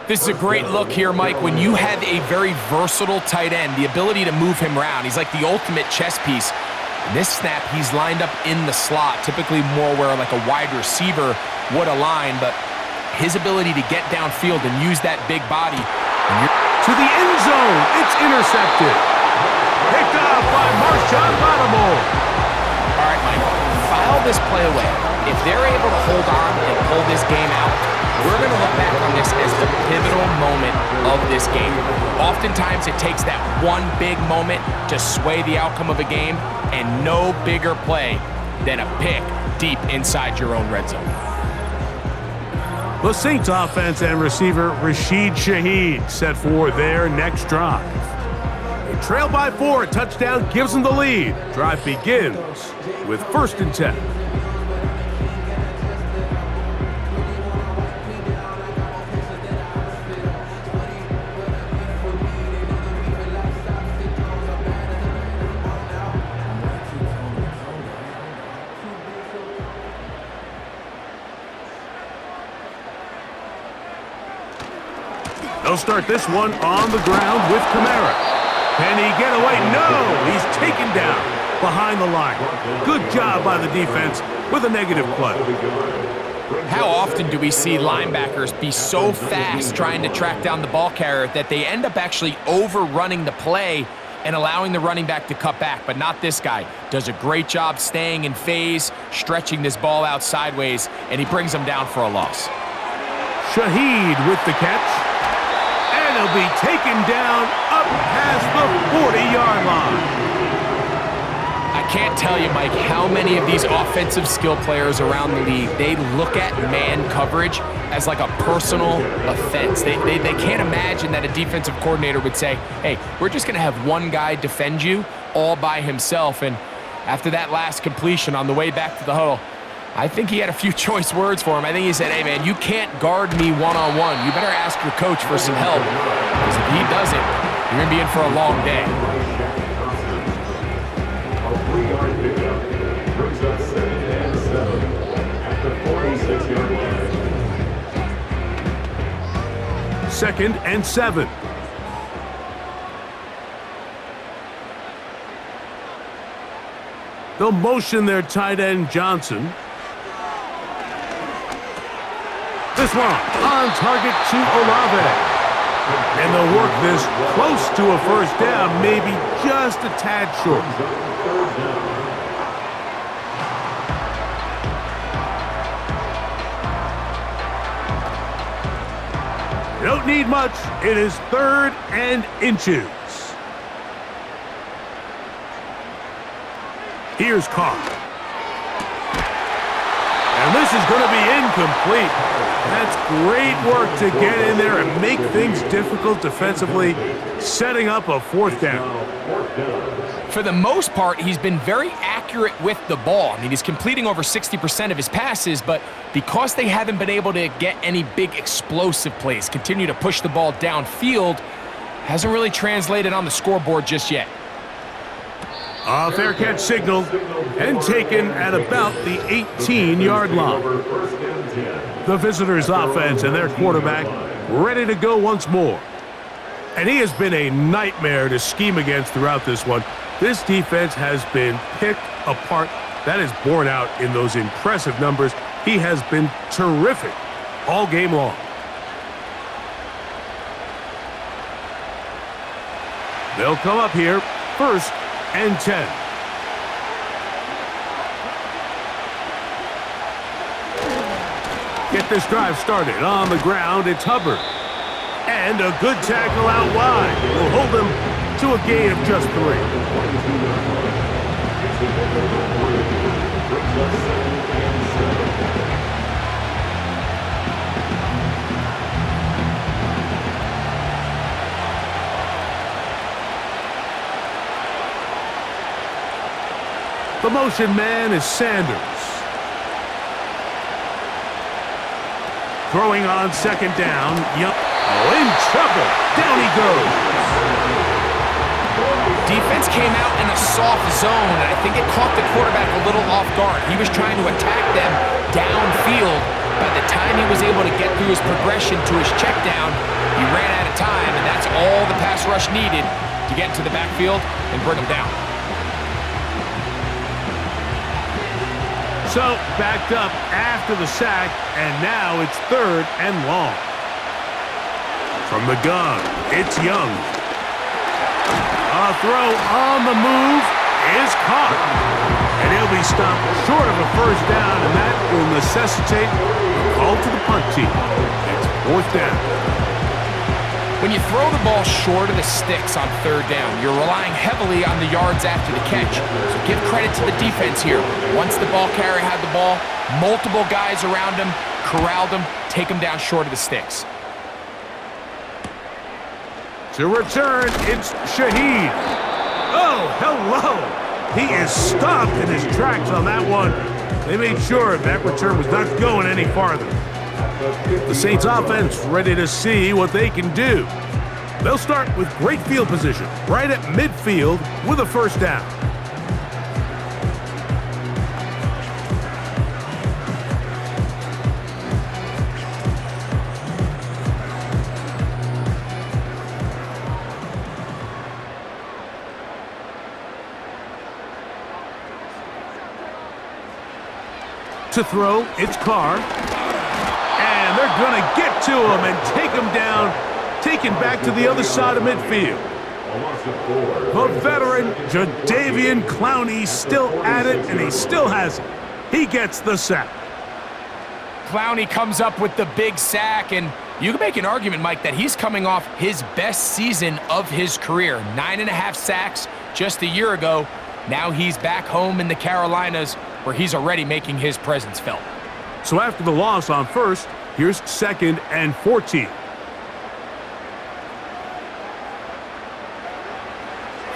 This is a great look here, Mike, when you have a very versatile tight end, the ability to move him around. He's like the ultimate chess piece. In this snap, he's lined up in the slot, typically more where like a wide receiver would align, but his ability to get downfield and use that big body. To the end zone, it's intercepted. Picked off by Marshawn Lattimore. All right, Mike, file this play away. If they're able to hold on and pull this game out, we're going to look back on this as the pivotal moment of this game. Oftentimes, it takes that one big moment to sway the outcome of a game, and no bigger play than a pick deep inside your own red zone. The Saints offense and receiver Rashid Shaheed set for their next drive. They trail by 4, a touchdown gives them the lead. Drive begins with 1st and 10. They'll start this one on the ground with Kamara. Can he get away? No! He's taken down behind the line. Good job by the defense with a negative play. How often do we see linebackers be so fast trying to track down the ball carrier that they end up actually overrunning the play and allowing the running back to cut back? But not this guy. Does a great job staying in phase, stretching this ball out sideways, and he brings them down for a loss. Shaheed with the catch. He'll be taken down up past the 40-yard line. I can't tell you, Mike, how many of these offensive skill players around the league, they look at man coverage as like a personal offense. They can't imagine that a defensive coordinator would say, hey, we're just going to have one guy defend you all by himself. And after that last completion on the way back to the huddle, I think he had a few choice words for him. I think he said, hey, man, you can't guard me one-on-one. You better ask your coach for some help. Because if he doesn't, you're going to be in for a long day. A 3-yard pickup brings up 2nd and 7 at the 46-yard line. 2nd and 7. They'll motion their tight end Johnson. This one on target to Olave. And they'll work this close to a first down, maybe just a tad short. Don't need much. It is 3rd and inches. Here's Carr. And this is going to be incomplete. That's great work to get in there and make things difficult defensively, setting up a 4th down. For the most part, he's been very accurate with the ball. I mean, he's completing over 60% of his passes, but because they haven't been able to get any big explosive plays, continue to push the ball downfield, hasn't really translated on the scoreboard just yet. A fair catch signaled and taken at about the 18-yard line. The visitors' offense and their quarterback ready to go once more. And he has been a nightmare to scheme against throughout this one. This defense has been picked apart. That is borne out in those impressive numbers. He has been terrific all game long. They'll come up here 1st and 10. Get this drive started on the ground. It's Hubbard. And a good tackle out wide will hold them to a gain of just 3. The motion man is Sanders. Throwing on 2nd down. Yup. Oh, in trouble. Down he goes. Defense came out in a soft zone, and I think it caught the quarterback a little off guard. He was trying to attack them downfield. By the time he was able to get through his progression to his check down, he ran out of time, and that's all the pass rush needed to get into the backfield and bring him down. So, backed up after the sack, and now it's 3rd and long. From the gun, it's Young. A throw on the move is caught. And he'll be stopped short of a first down, and that will necessitate a call to the punt team. It's 4th down. When you throw the ball short of the sticks on 3rd down, you're relying heavily on the yards after the catch. So give credit to the defense here. Once the ball carrier had the ball, multiple guys around him, corralled him, take him down short of the sticks. To return, it's Shaheed. Oh, hello. He is stopped in his tracks on that one. They made sure that return was not going any farther. The Saints offense ready to see what they can do. They'll start with great field position right at midfield with a 1st down. To throw, it's Carr. And they're going to get to him and take him down, taken back to the other side of midfield. The veteran, Jadeveon Clowney, still at it, and he still has it. He gets the sack. Clowney comes up with the big sack, and you can make an argument, Mike, that he's coming off his best season of his career. 9.5 sacks just a year ago. Now he's back home in the Carolinas, where he's already making his presence felt. So after the loss on 1st, here's 2nd and 14.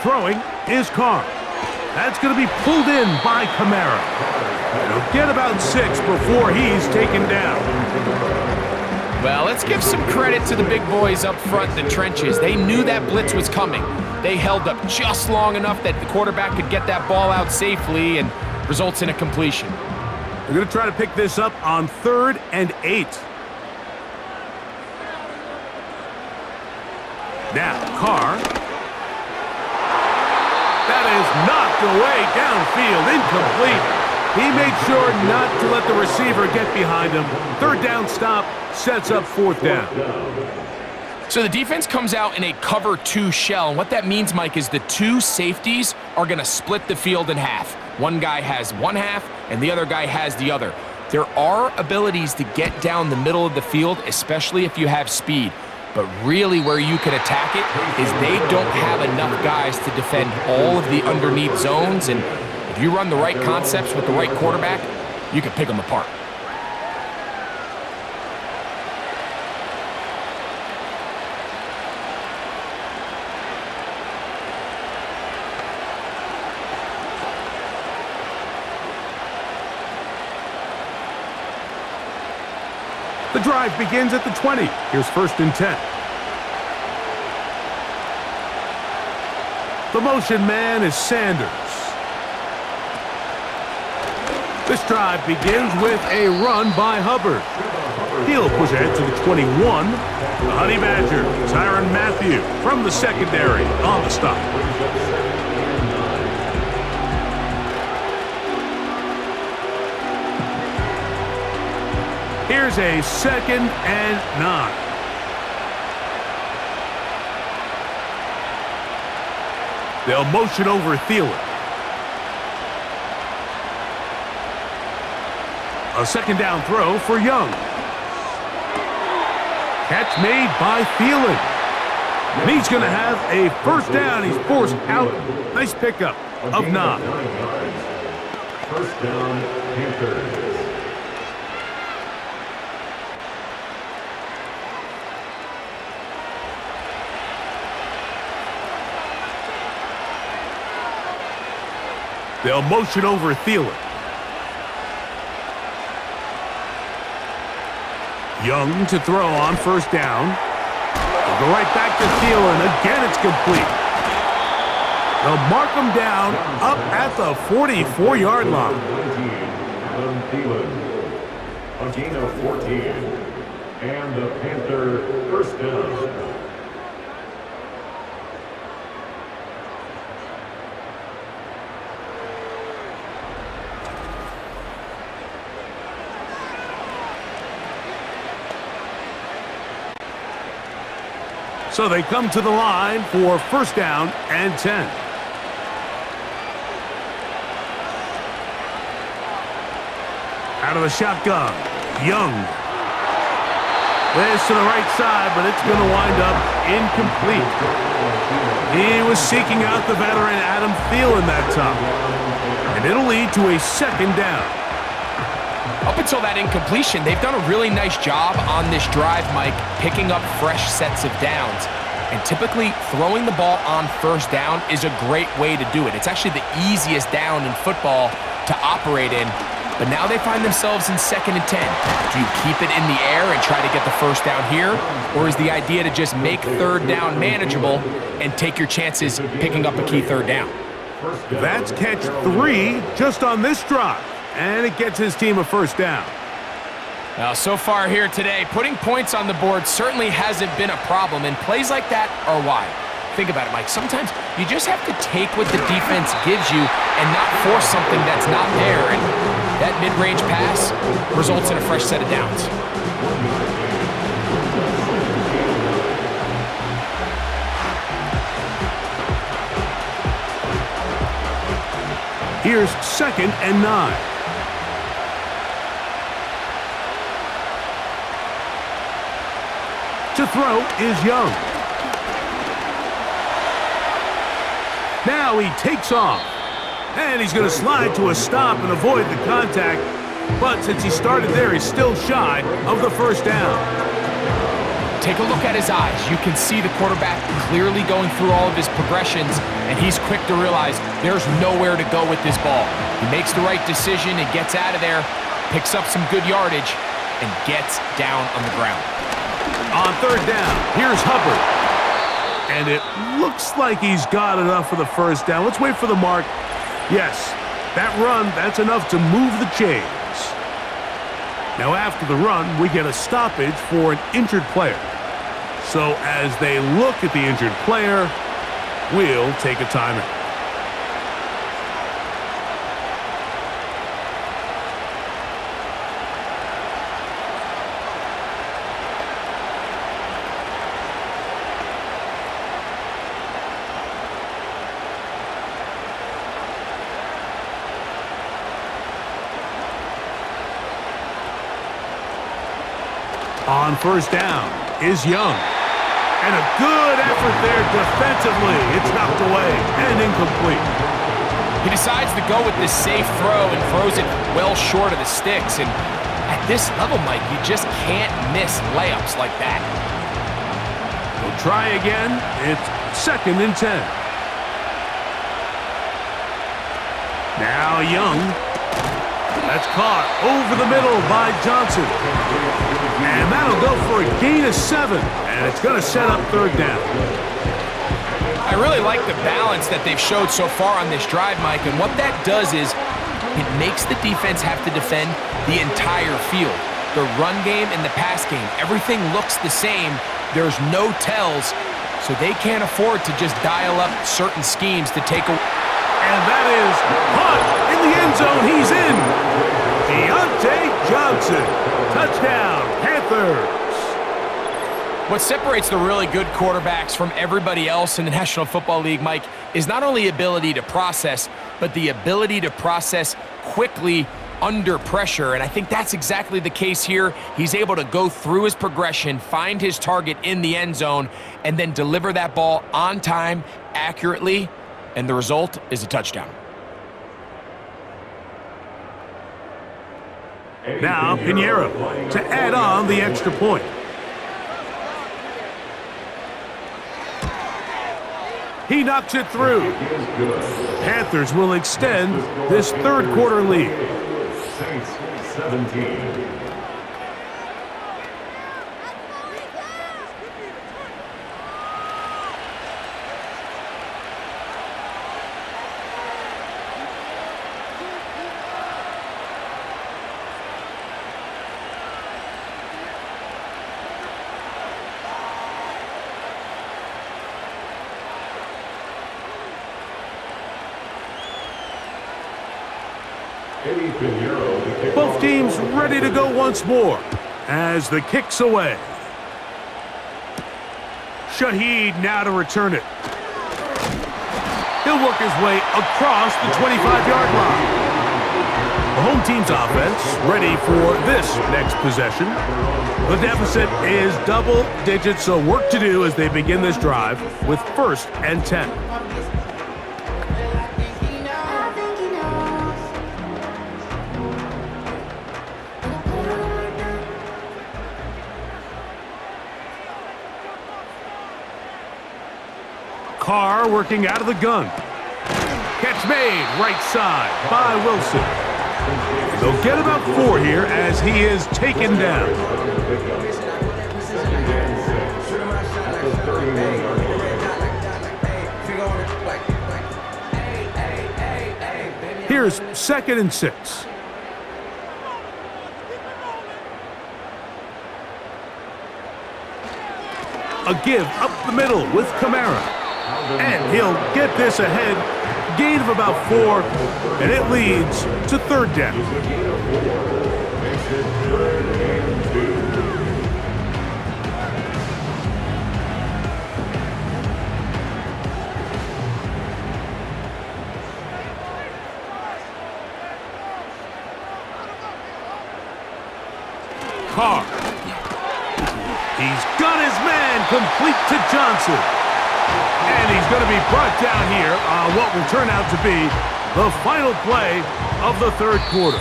Throwing is Carr. That's going to be pulled in by Kamara. He'll get about 6 before he's taken down. Well, let's give some credit to the big boys up front in the trenches. They knew that blitz was coming. They held up just long enough that the quarterback could get that ball out safely and results in a completion. They're going to try to pick this up on 3rd and 8. Now, Carr. That is knocked away downfield, incomplete. He made sure not to let the receiver get behind him. Third down stop sets up fourth down. So the defense comes out in a cover 2 shell, and what that means, Mike, is the 2 safeties are going to split the field in half. One guy has one half, and the other guy has the other. There are abilities to get down the middle of the field, especially if you have speed. But really where you can attack it is they don't have enough guys to defend all of the underneath zones, and if you run the right concepts with the right quarterback, you can pick them apart. The drive begins at the 20. Here's 1st and 10. The motion man is Sanders. This drive begins with a run by Hubbard. He'll push ahead to the 21. The Honey Badger, Tyrann Mathieu from the secondary on the stop. Here's a 2nd and 9. They'll motion over Thielen. A 2nd down throw for Young. Catch made by Thielen. And he's going to have a 1st down. He's forced out. Nice pickup of 9. 1st down, Panthers. They'll motion over Thielen. Young to throw on 1st down. They'll go right back to Thielen. Again, it's complete. They'll mark him down up at the 44-yard line. Adam Thielen, a gain of 14. And the Panther 1st down. So they come to the line for 1st down and 10. Out of the shotgun, Young. This to the right side, but it's going to wind up incomplete. He was seeking out the veteran Adam Thielen that time. And it'll lead to a 2nd down. Up until that incompletion, they've done a really nice job on this drive, Mike, picking up fresh sets of downs. And typically, throwing the ball on 1st down is a great way to do it. It's actually the easiest down in football to operate in. But now they find themselves in 2nd and 10. Do you keep it in the air and try to get the 1st down here? Or is the idea to just make 3rd down manageable and take your chances picking up a key 3rd down? That's catch 3 just on this drive. And it gets his team a 1st down. Now, so far here today, putting points on the board certainly hasn't been a problem, and plays like that are why. Think about it, Mike. Sometimes you just have to take what the defense gives you and not force something that's not there, and that mid-range pass results in a fresh set of downs. Here's 2nd and 9. To throw is Young. Now he takes off. And he's going to slide to a stop and avoid the contact. But since he started there, he's still shy of the 1st down. Take a look at his eyes. You can see the quarterback clearly going through all of his progressions, and he's quick to realize there's nowhere to go with this ball. He makes the right decision and gets out of there, picks up some good yardage, and gets down on the ground. On 3rd down, here's Hubbard. And it looks like he's got enough for the 1st down. Let's wait for the mark. Yes, that run, that's enough to move the chains. Now after the run, we get a stoppage for an injured player. So as they look at the injured player, we'll take a timeout. On first down is Young. And a good effort there defensively. It's knocked away and incomplete. He decides to go with this safe throw and throws it well short of the sticks. And at this level, Mike, you just can't miss layups like that. We'll try again. It's 2nd and 10. Now Young. That's caught over the middle by Johnson. And that'll go for a gain of 7. And it's going to set up 3rd down. I really like the balance that they've showed so far on this drive, Mike. And what that does is it makes the defense have to defend the entire field. The run game and the pass game, everything looks the same. There's no tells, so they can't afford to just dial up certain schemes to take away. And that is caught in the end zone. He's in. Deontay Johnson. Touchdown, Panthers. What separates the really good quarterbacks from everybody else in the National Football League, Mike, is not only ability to process, but the ability to process quickly under pressure. And I think that's exactly the case here. He's able to go through his progression, find his target in the end zone, and then deliver that ball on time, accurately, and the result is a touchdown. Now Pinheiro to add on the extra point. He knocks it through. Panthers will extend this 3rd quarter lead. Saints 17. Both teams ready to go once more as the kick's away. Shaheed now to return it. He'll work his way across the 25-yard line. The home team's offense ready for this next possession. The deficit is double digits, so work to do as they begin this drive with 1st and 10. Carr working out of the gun. Catch made right side by Wilson. They'll get about 4 here as he is taken down. Here's 2nd and 6. A give up the middle with Kamara. And he'll get this ahead. Gain of about 4, and it leads to 3rd down. Carr. He's got his man complete to Johnson. And he's going to be brought down here on what will turn out to be the final play of the 3rd quarter.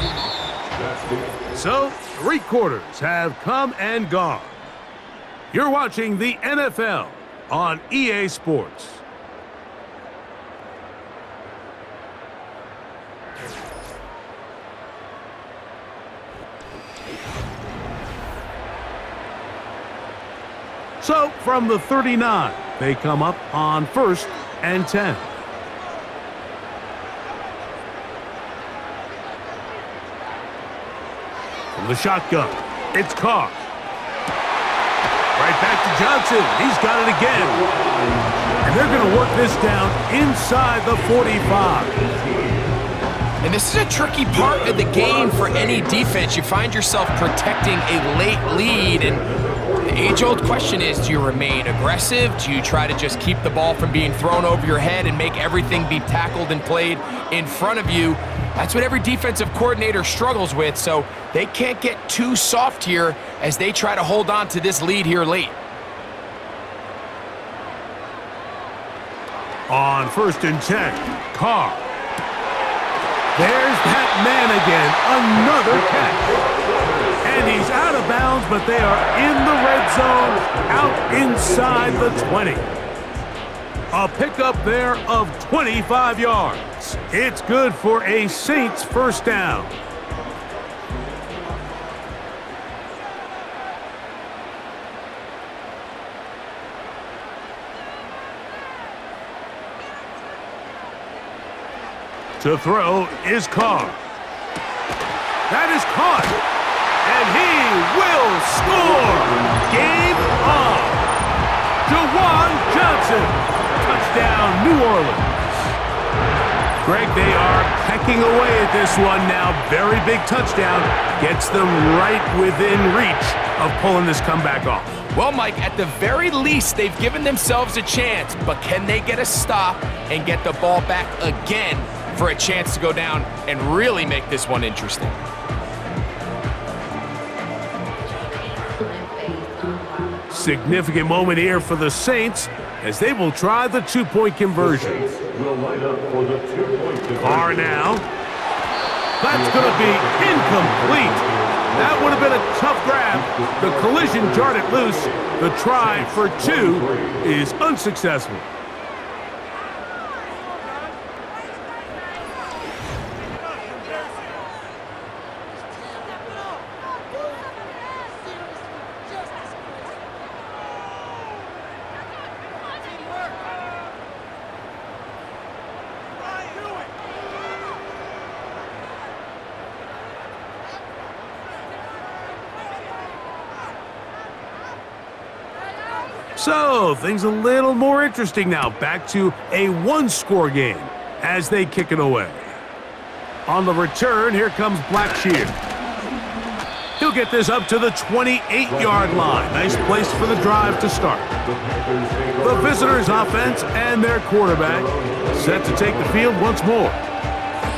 So, 3 quarters have come and gone. You're watching the NFL on EA Sports. So, from the 39, they come up on 1st and 10. From the shotgun, it's Carr. Right back to Johnson. He's got it again. And they're going to work this down inside the 45. And this is a tricky part of the game for any defense. You find yourself protecting a late lead, and the age-old question is, do you remain aggressive? Do you try to just keep the ball from being thrown over your head and make everything be tackled and played in front of you? That's what every defensive coordinator struggles with, so they can't get too soft here as they try to hold on to this lead here late. On 1st and 10, Carr. There's that man again, another catch. And he's out of bounds, but they are in the red zone, out inside the 20. A pickup there of 25 yards. It's good for a Saints first down. To throw is Carr. That is caught. And he will score. Game on. Jawan Johnson. Touchdown, New Orleans. Greg, they are pecking away at this one now. Very big touchdown. Gets them right within reach of pulling this comeback off. Well, Mike, at the very least, they've given themselves a chance, but can they get a stop and get the ball back again for a chance to go down and really make this one interesting? Significant moment here for the Saints as they will try the two-point conversion. Carr now. That's going to be incomplete. That would have been a tough grab. The collision jarred it loose. The try for 2 is unsuccessful. So, things a little more interesting now. Back to a one-score game as they kick it away. On the return, here comes Blackshear. He'll get this up to the 28-yard line. Nice place for the drive to start. The visitors' offense and their quarterback set to take the field once more.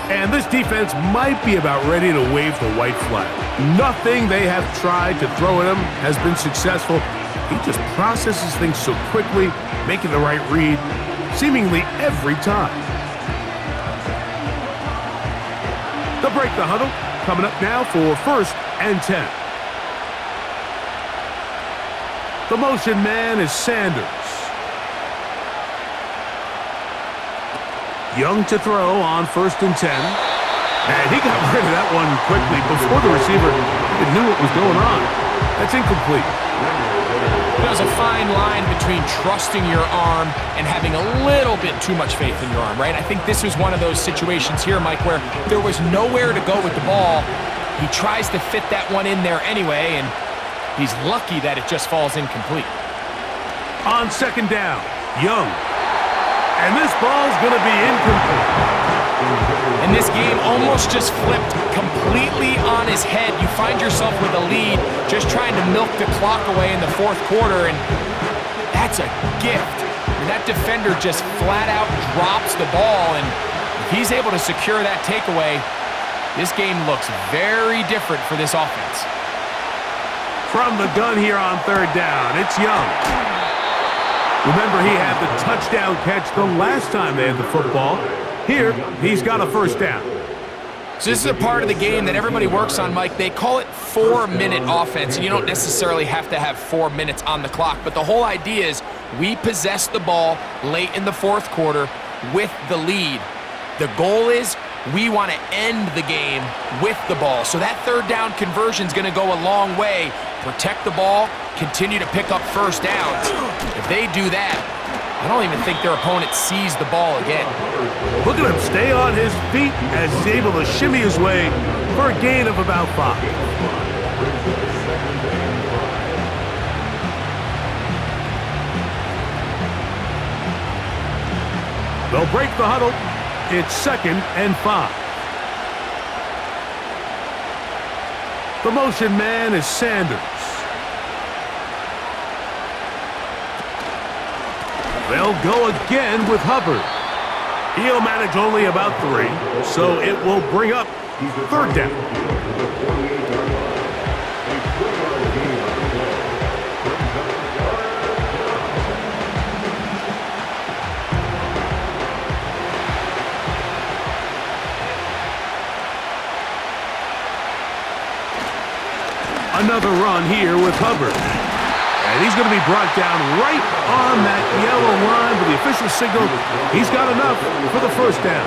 And this defense might be about ready to wave the white flag. Nothing they have tried to throw at him has been successful. He just processes things so quickly, making the right read, seemingly every time. They'll break the huddle, coming up now for 1st and 10. The motion man is Sanders. Young to throw on 1st and 10. And he got rid of that one quickly before the receiver even knew what was going on. That's incomplete. There's a fine line between trusting your arm and having a little bit too much faith in your arm, right? I think this was one of those situations here, Mike, where there was nowhere to go with the ball. He tries to fit that one in there anyway, and he's lucky that it just falls incomplete. On 2nd down, Young. And this ball's going to be incomplete. And this game almost just flipped completely on his head. You find yourself with a lead, just trying to milk the clock away in the 4th quarter, and that's a gift. And that defender just flat out drops the ball, and if he's able to secure that takeaway, this game looks very different for this offense. From the gun here on 3rd down, it's Young. Remember, he had the touchdown catch the last time they had the football. Here, he's got a 1st down. So this is a part of the game that everybody works on, Mike. They call it 4-minute offense, and you don't necessarily have to have 4 minutes on the clock, but the whole idea is we possess the ball late in the 4th quarter with the lead. The goal is we want to end the game with the ball. So that 3rd down conversion is going to go a long way. Protect the ball, continue to pick up 1st downs. If they do that, I don't even think their opponent sees the ball again. Look at him stay on his feet as he's able to shimmy his way for a gain of about 5. They'll break the huddle. It's 2nd and 5. The motion man is Sanders. They'll go again with Hubbard. He'll manage only about 3, so it will bring up 3rd down. Another run here with Hubbard. And he's going to be brought down right on that yellow line with the official signal. He's got enough for the 1st down.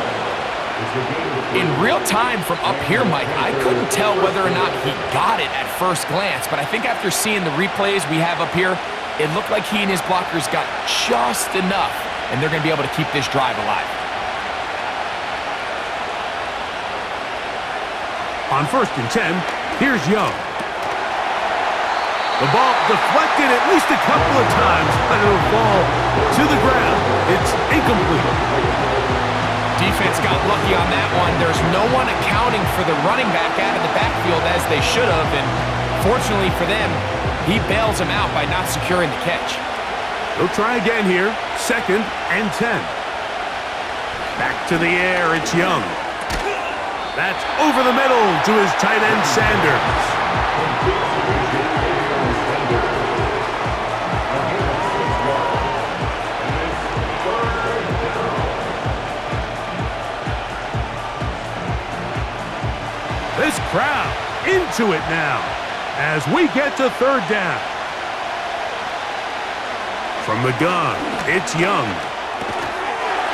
In real time from up here, Mike, I couldn't tell whether or not he got it at first glance, but I think after seeing the replays we have up here, it looked like he and his blockers got just enough, and they're going to be able to keep this drive alive. On 1st and 10, here's Young. The ball deflected at least a couple of times, but it'll fall to the ground. It's incomplete. Defense got lucky on that one. There's no one accounting for the running back out of the backfield as they should have, and fortunately for them, he bails him out by not securing the catch. He'll try again here, 2nd and 10. Back to the air, it's Young. That's over the middle to his tight end, Sanders. This crowd into it now as we get to 3rd down. From the gun, it's Young.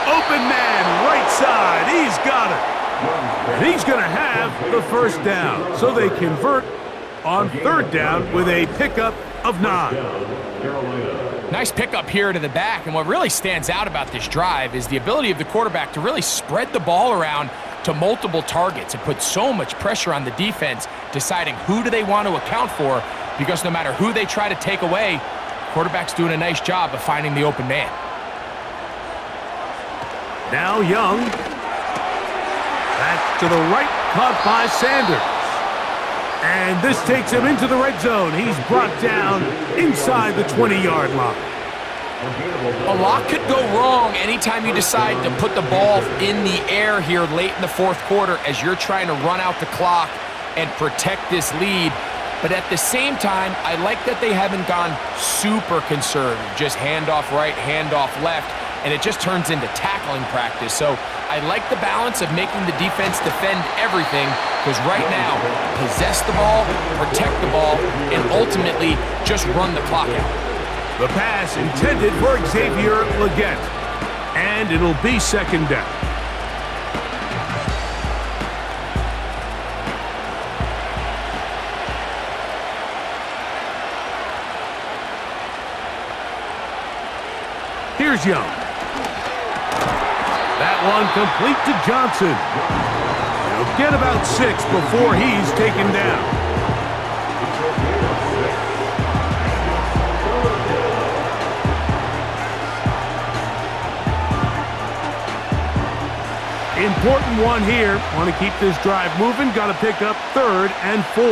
Open man, right side, he's got it. And he's going to have the 1st down. So they convert on 3rd down with a pickup of 9. Nice pickup here to the back, and what really stands out about this drive is the ability of the quarterback to really spread the ball around to multiple targets and put so much pressure on the defense, deciding who do they want to account for, because no matter who they try to take away, quarterback's doing a nice job of finding the open man. Now Young. Back to the right, caught by Sanders. And this takes him into the red zone. He's brought down inside the 20-yard line. A lot could go wrong anytime you decide to put the ball in the air here late in the 4th quarter as you're trying to run out the clock and protect this lead. But at the same time, I like that they haven't gone super conservative, just handoff right, handoff left, and it just turns into tackling practice. So I like the balance of making the defense defend everything, because right now, possess the ball, protect the ball, and ultimately just run the clock out. The pass intended for Xavier Legette, and it'll be 2nd down. Here's Young. That one complete to Johnson. He'll get about 6 before he's taken down. Important one here. Want to keep this drive moving. Got to pick up 3rd and 4.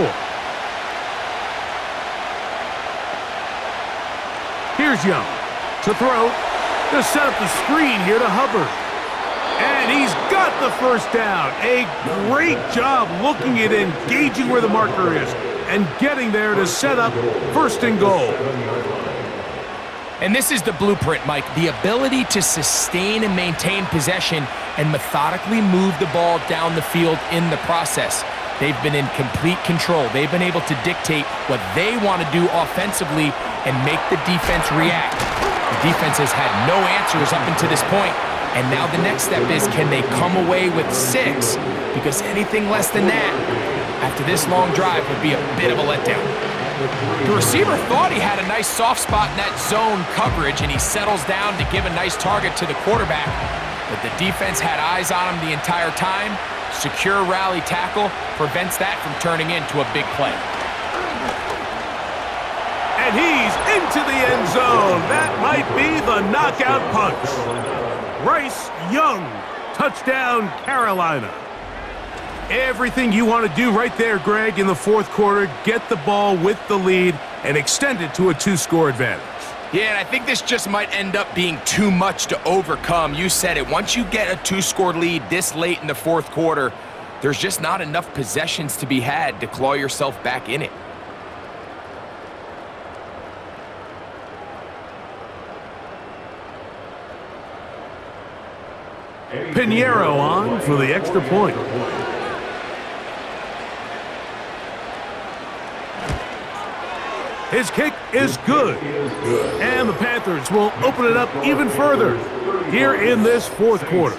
Here's Young to throw. To set up the screen here to Hubbard. And he's got the 1st down. A great job looking at engaging where the marker is and getting there to set up 1st and goal. And this is the blueprint, Mike. The ability to sustain and maintain possession and methodically move the ball down the field in the process. They've been in complete control. They've been able to dictate what they want to do offensively and make the defense react. The defense has had no answers up until this point, and now the next step is, can they come away with 6? Because anything less than that, after this long drive, would be a bit of a letdown. The receiver thought he had a nice soft spot in that zone coverage, and he settles down to give a nice target to the quarterback, but the defense had eyes on him the entire time. Secure rally tackle prevents that from turning into a big play. And he's into the end zone. That might be the knockout punch. Bryce Young, touchdown Carolina. Everything you want to do right there, Greg, in the 4th quarter. Get the ball with the lead and extend it to a 2-score advantage. Yeah, and I think this just might end up being too much to overcome. You said it. Once you get a 2-score lead this late in the fourth quarter, there's just not enough possessions to be had to claw yourself back in it. Pinheiro on for the extra point. His kick is good. And the Panthers will open it up even further here in this fourth quarter.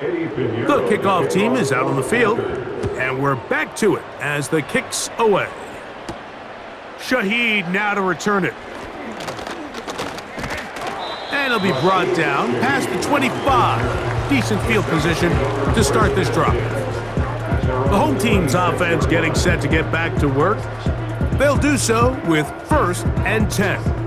The kickoff team is out on the field, and we're back to it as the kick's away. Shaheed now to return it. And he'll be brought down past the 25. Decent field position to start this drive. The home team's offense getting set to get back to work. They'll do so with 1st and 10.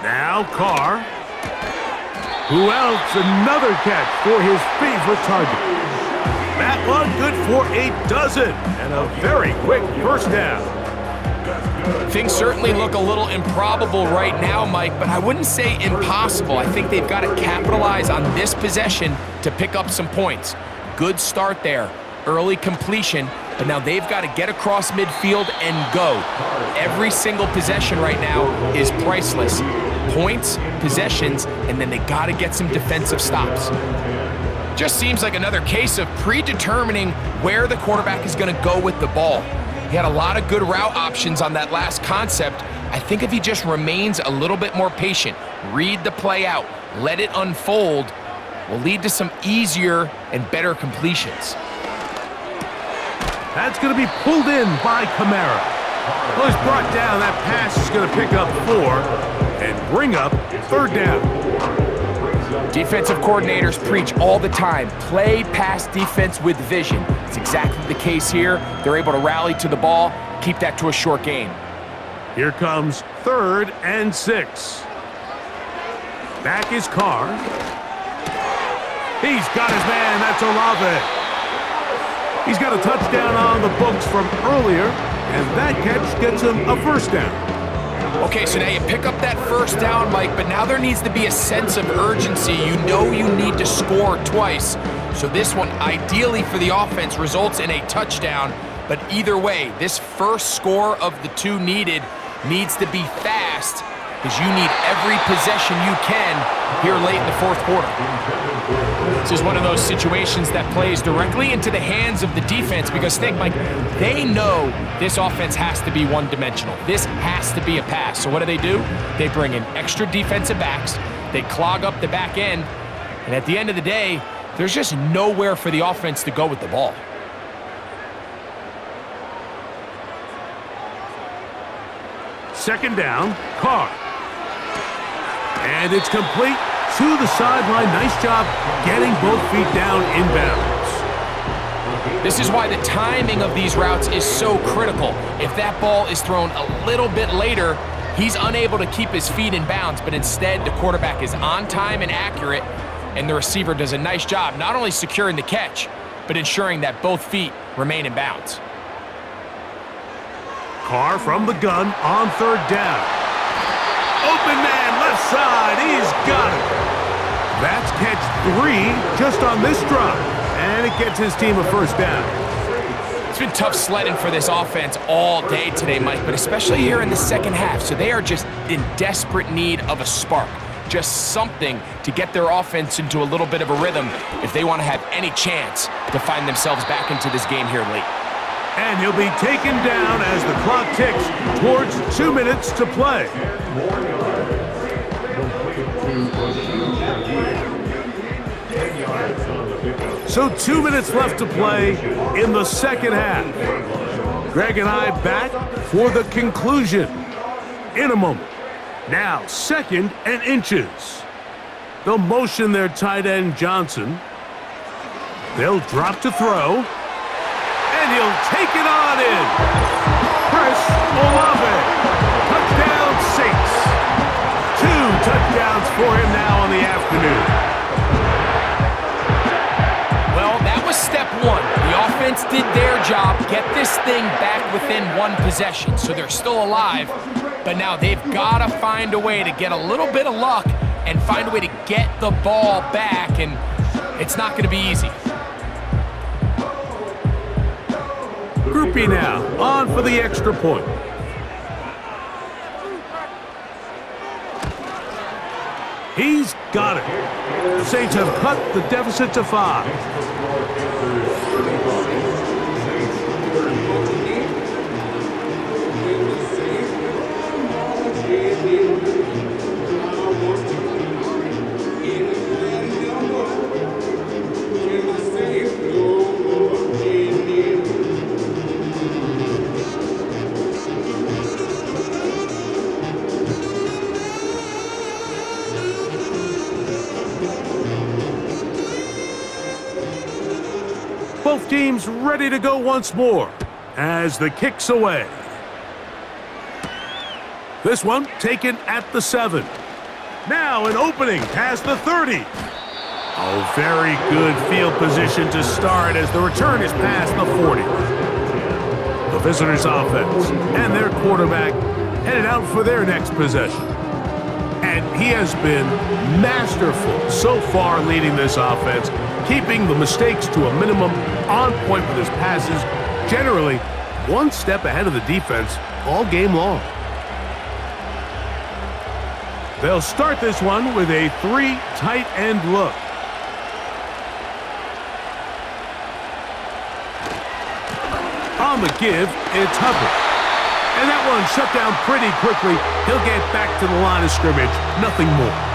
Now Carr, who else another catch for his favorite target. That one good for a dozen and a very quick first down. Things certainly look a little improbable right now, Mike, but I wouldn't say impossible. I think they've got to capitalize on this possession to pick up some points. Good start there. Early completion, but now they've got to get across midfield and go. Every single possession right now is priceless. Points, possessions, and then they got to get some defensive stops. Just seems like another case of predetermining where the quarterback is going to go with the ball. He had a lot of good route options on that last concept. I think if he just remains a little bit more patient, read the play out, let it unfold, will lead to some easier and better completions. That's going to be pulled in by Kamara. Well, he's brought down. That pass is going to pick up 4 and bring up 3rd down. Defensive coordinators preach all the time, play pass defense with vision. It's exactly the case here. They're able to rally to the ball, keep that to a short gain. Here comes 3rd and 6. Back is Carr. He's got his man. That's Olave. He's got a touchdown on the books from earlier, and that catch gets him a first down. Okay, so now you pick up that first down, Mike, but now there needs to be a sense of urgency. You know you need to score twice. So this one, ideally for the offense, results in a touchdown. But either way, this first score of the 2 needed needs to be fast, because you need every possession you can here late in the fourth quarter. This is one of those situations that plays directly into the hands of the defense, because think, Mike, they know this offense has to be one-dimensional. This has to be a pass. So what do? They bring in extra defensive backs. They clog up the back end. And at the end of the day, there's just nowhere for the offense to go with the ball. Second down, Carr. And it's complete to the sideline. Nice job getting both feet down inbounds. This is why the timing of these routes is so critical. If that ball is thrown a little bit later, he's unable to keep his feet in bounds, but instead the quarterback is on time and accurate, and the receiver does a nice job not only securing the catch, but ensuring that both feet remain in bounds. Carr from the gun on 3rd down. Open man, left side, he's got it. That's catch 3 just on this drive, and it gets his team a first down. It's been tough sledding for this offense all day today, Mike, but especially here in the second half. So they are just in desperate need of a spark. just something to get their offense into a little bit of a rhythm if they want to have any chance to find themselves back into this game here late. And he'll be taken down as the clock ticks towards 2 minutes to play. So 2 minutes left to play in the second half. Greg and I back for the conclusion in a moment. Now, 2nd and inches. They'll motion their tight end, Johnson. They'll drop to throw. And he'll take it on in. Chris Olave. Touchdown, Saints. 2 touchdowns for him now on the afternoon. Well, that was step 1. The offense did their job, get this thing back within 1 possession, so they're still alive. But now they've got to find a way to get a little bit of luck and find a way to get the ball back, and it's not going to be easy. Groupie now, on for the extra point. He's got it. The Saints have cut the deficit to 5. Both teams ready to go once more as the kick's away. This one taken at the 7. Now an opening past the 30. Oh, very good field position to start as the return is past the 40. The visitors' offense and their quarterback headed out for their next possession. And he has been masterful so far leading this offense, keeping the mistakes to a minimum, on point with his passes, generally 1 step ahead of the defense all game long. They'll start this one with a 3 tight end look. On the give, it's Hubbard. And that one shut down pretty quickly. He'll get back to the line of scrimmage, nothing more.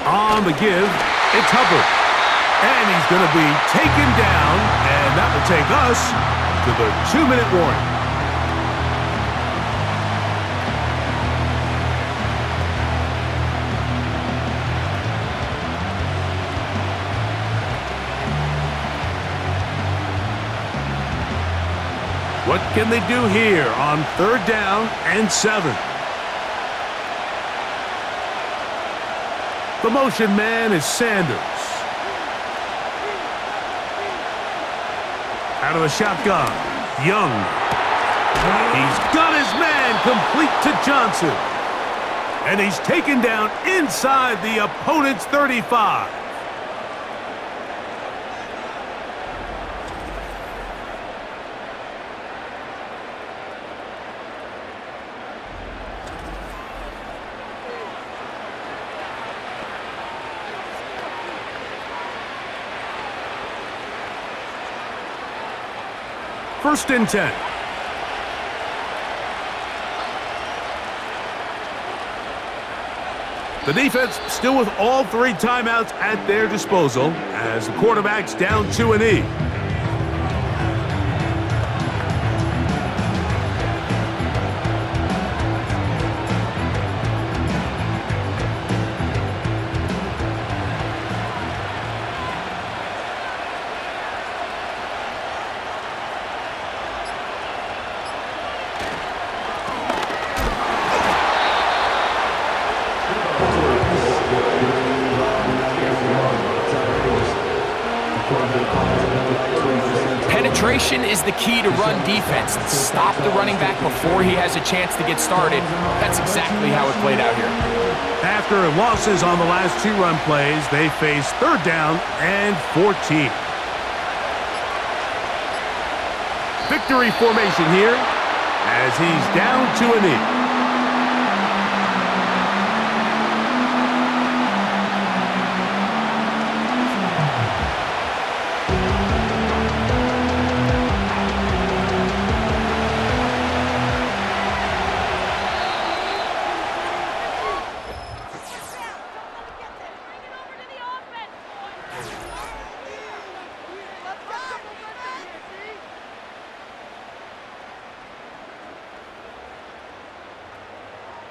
On the give, it's Hubbard. And he's going to be taken down, and that will take us to the 2-minute warning. What can they do here on 3rd down and 7? The motion man is Sanders. Out of the shotgun, Young. He's got his man complete to Johnson. And he's taken down inside the opponent's 35. First and 10. The defense still with all 3 timeouts at their disposal as the quarterback's down to an E. Penetration is the key to run defense. Stop the running back before he has a chance to get started. That's exactly how it played out here. After losses on the last 2 run plays, they face 3rd down and 14. Victory formation here as he's down to a knee.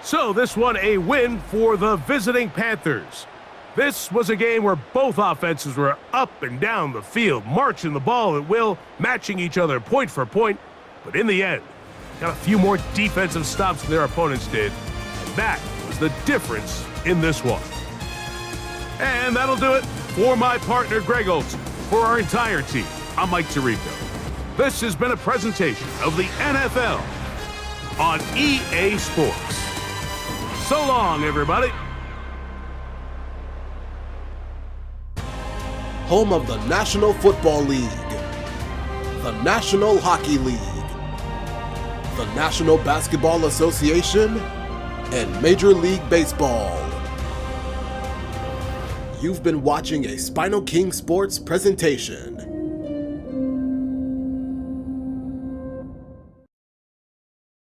So this one a win for the visiting Panthers. This was a game where both offenses were up and down the field, marching the ball at will, matching each other point for point. But in the end, got a few more defensive stops than their opponents did. And that was the difference in this one. And that'll do it for my partner, Greg Olson. For our entire team, I'm Mike Tirico. This has been a presentation of the NFL on EA Sports. So long, everybody. Home of the National Football League, the National Hockey League, the National Basketball Association, and Major League Baseball. You've been watching a SpinoKing Sports presentation.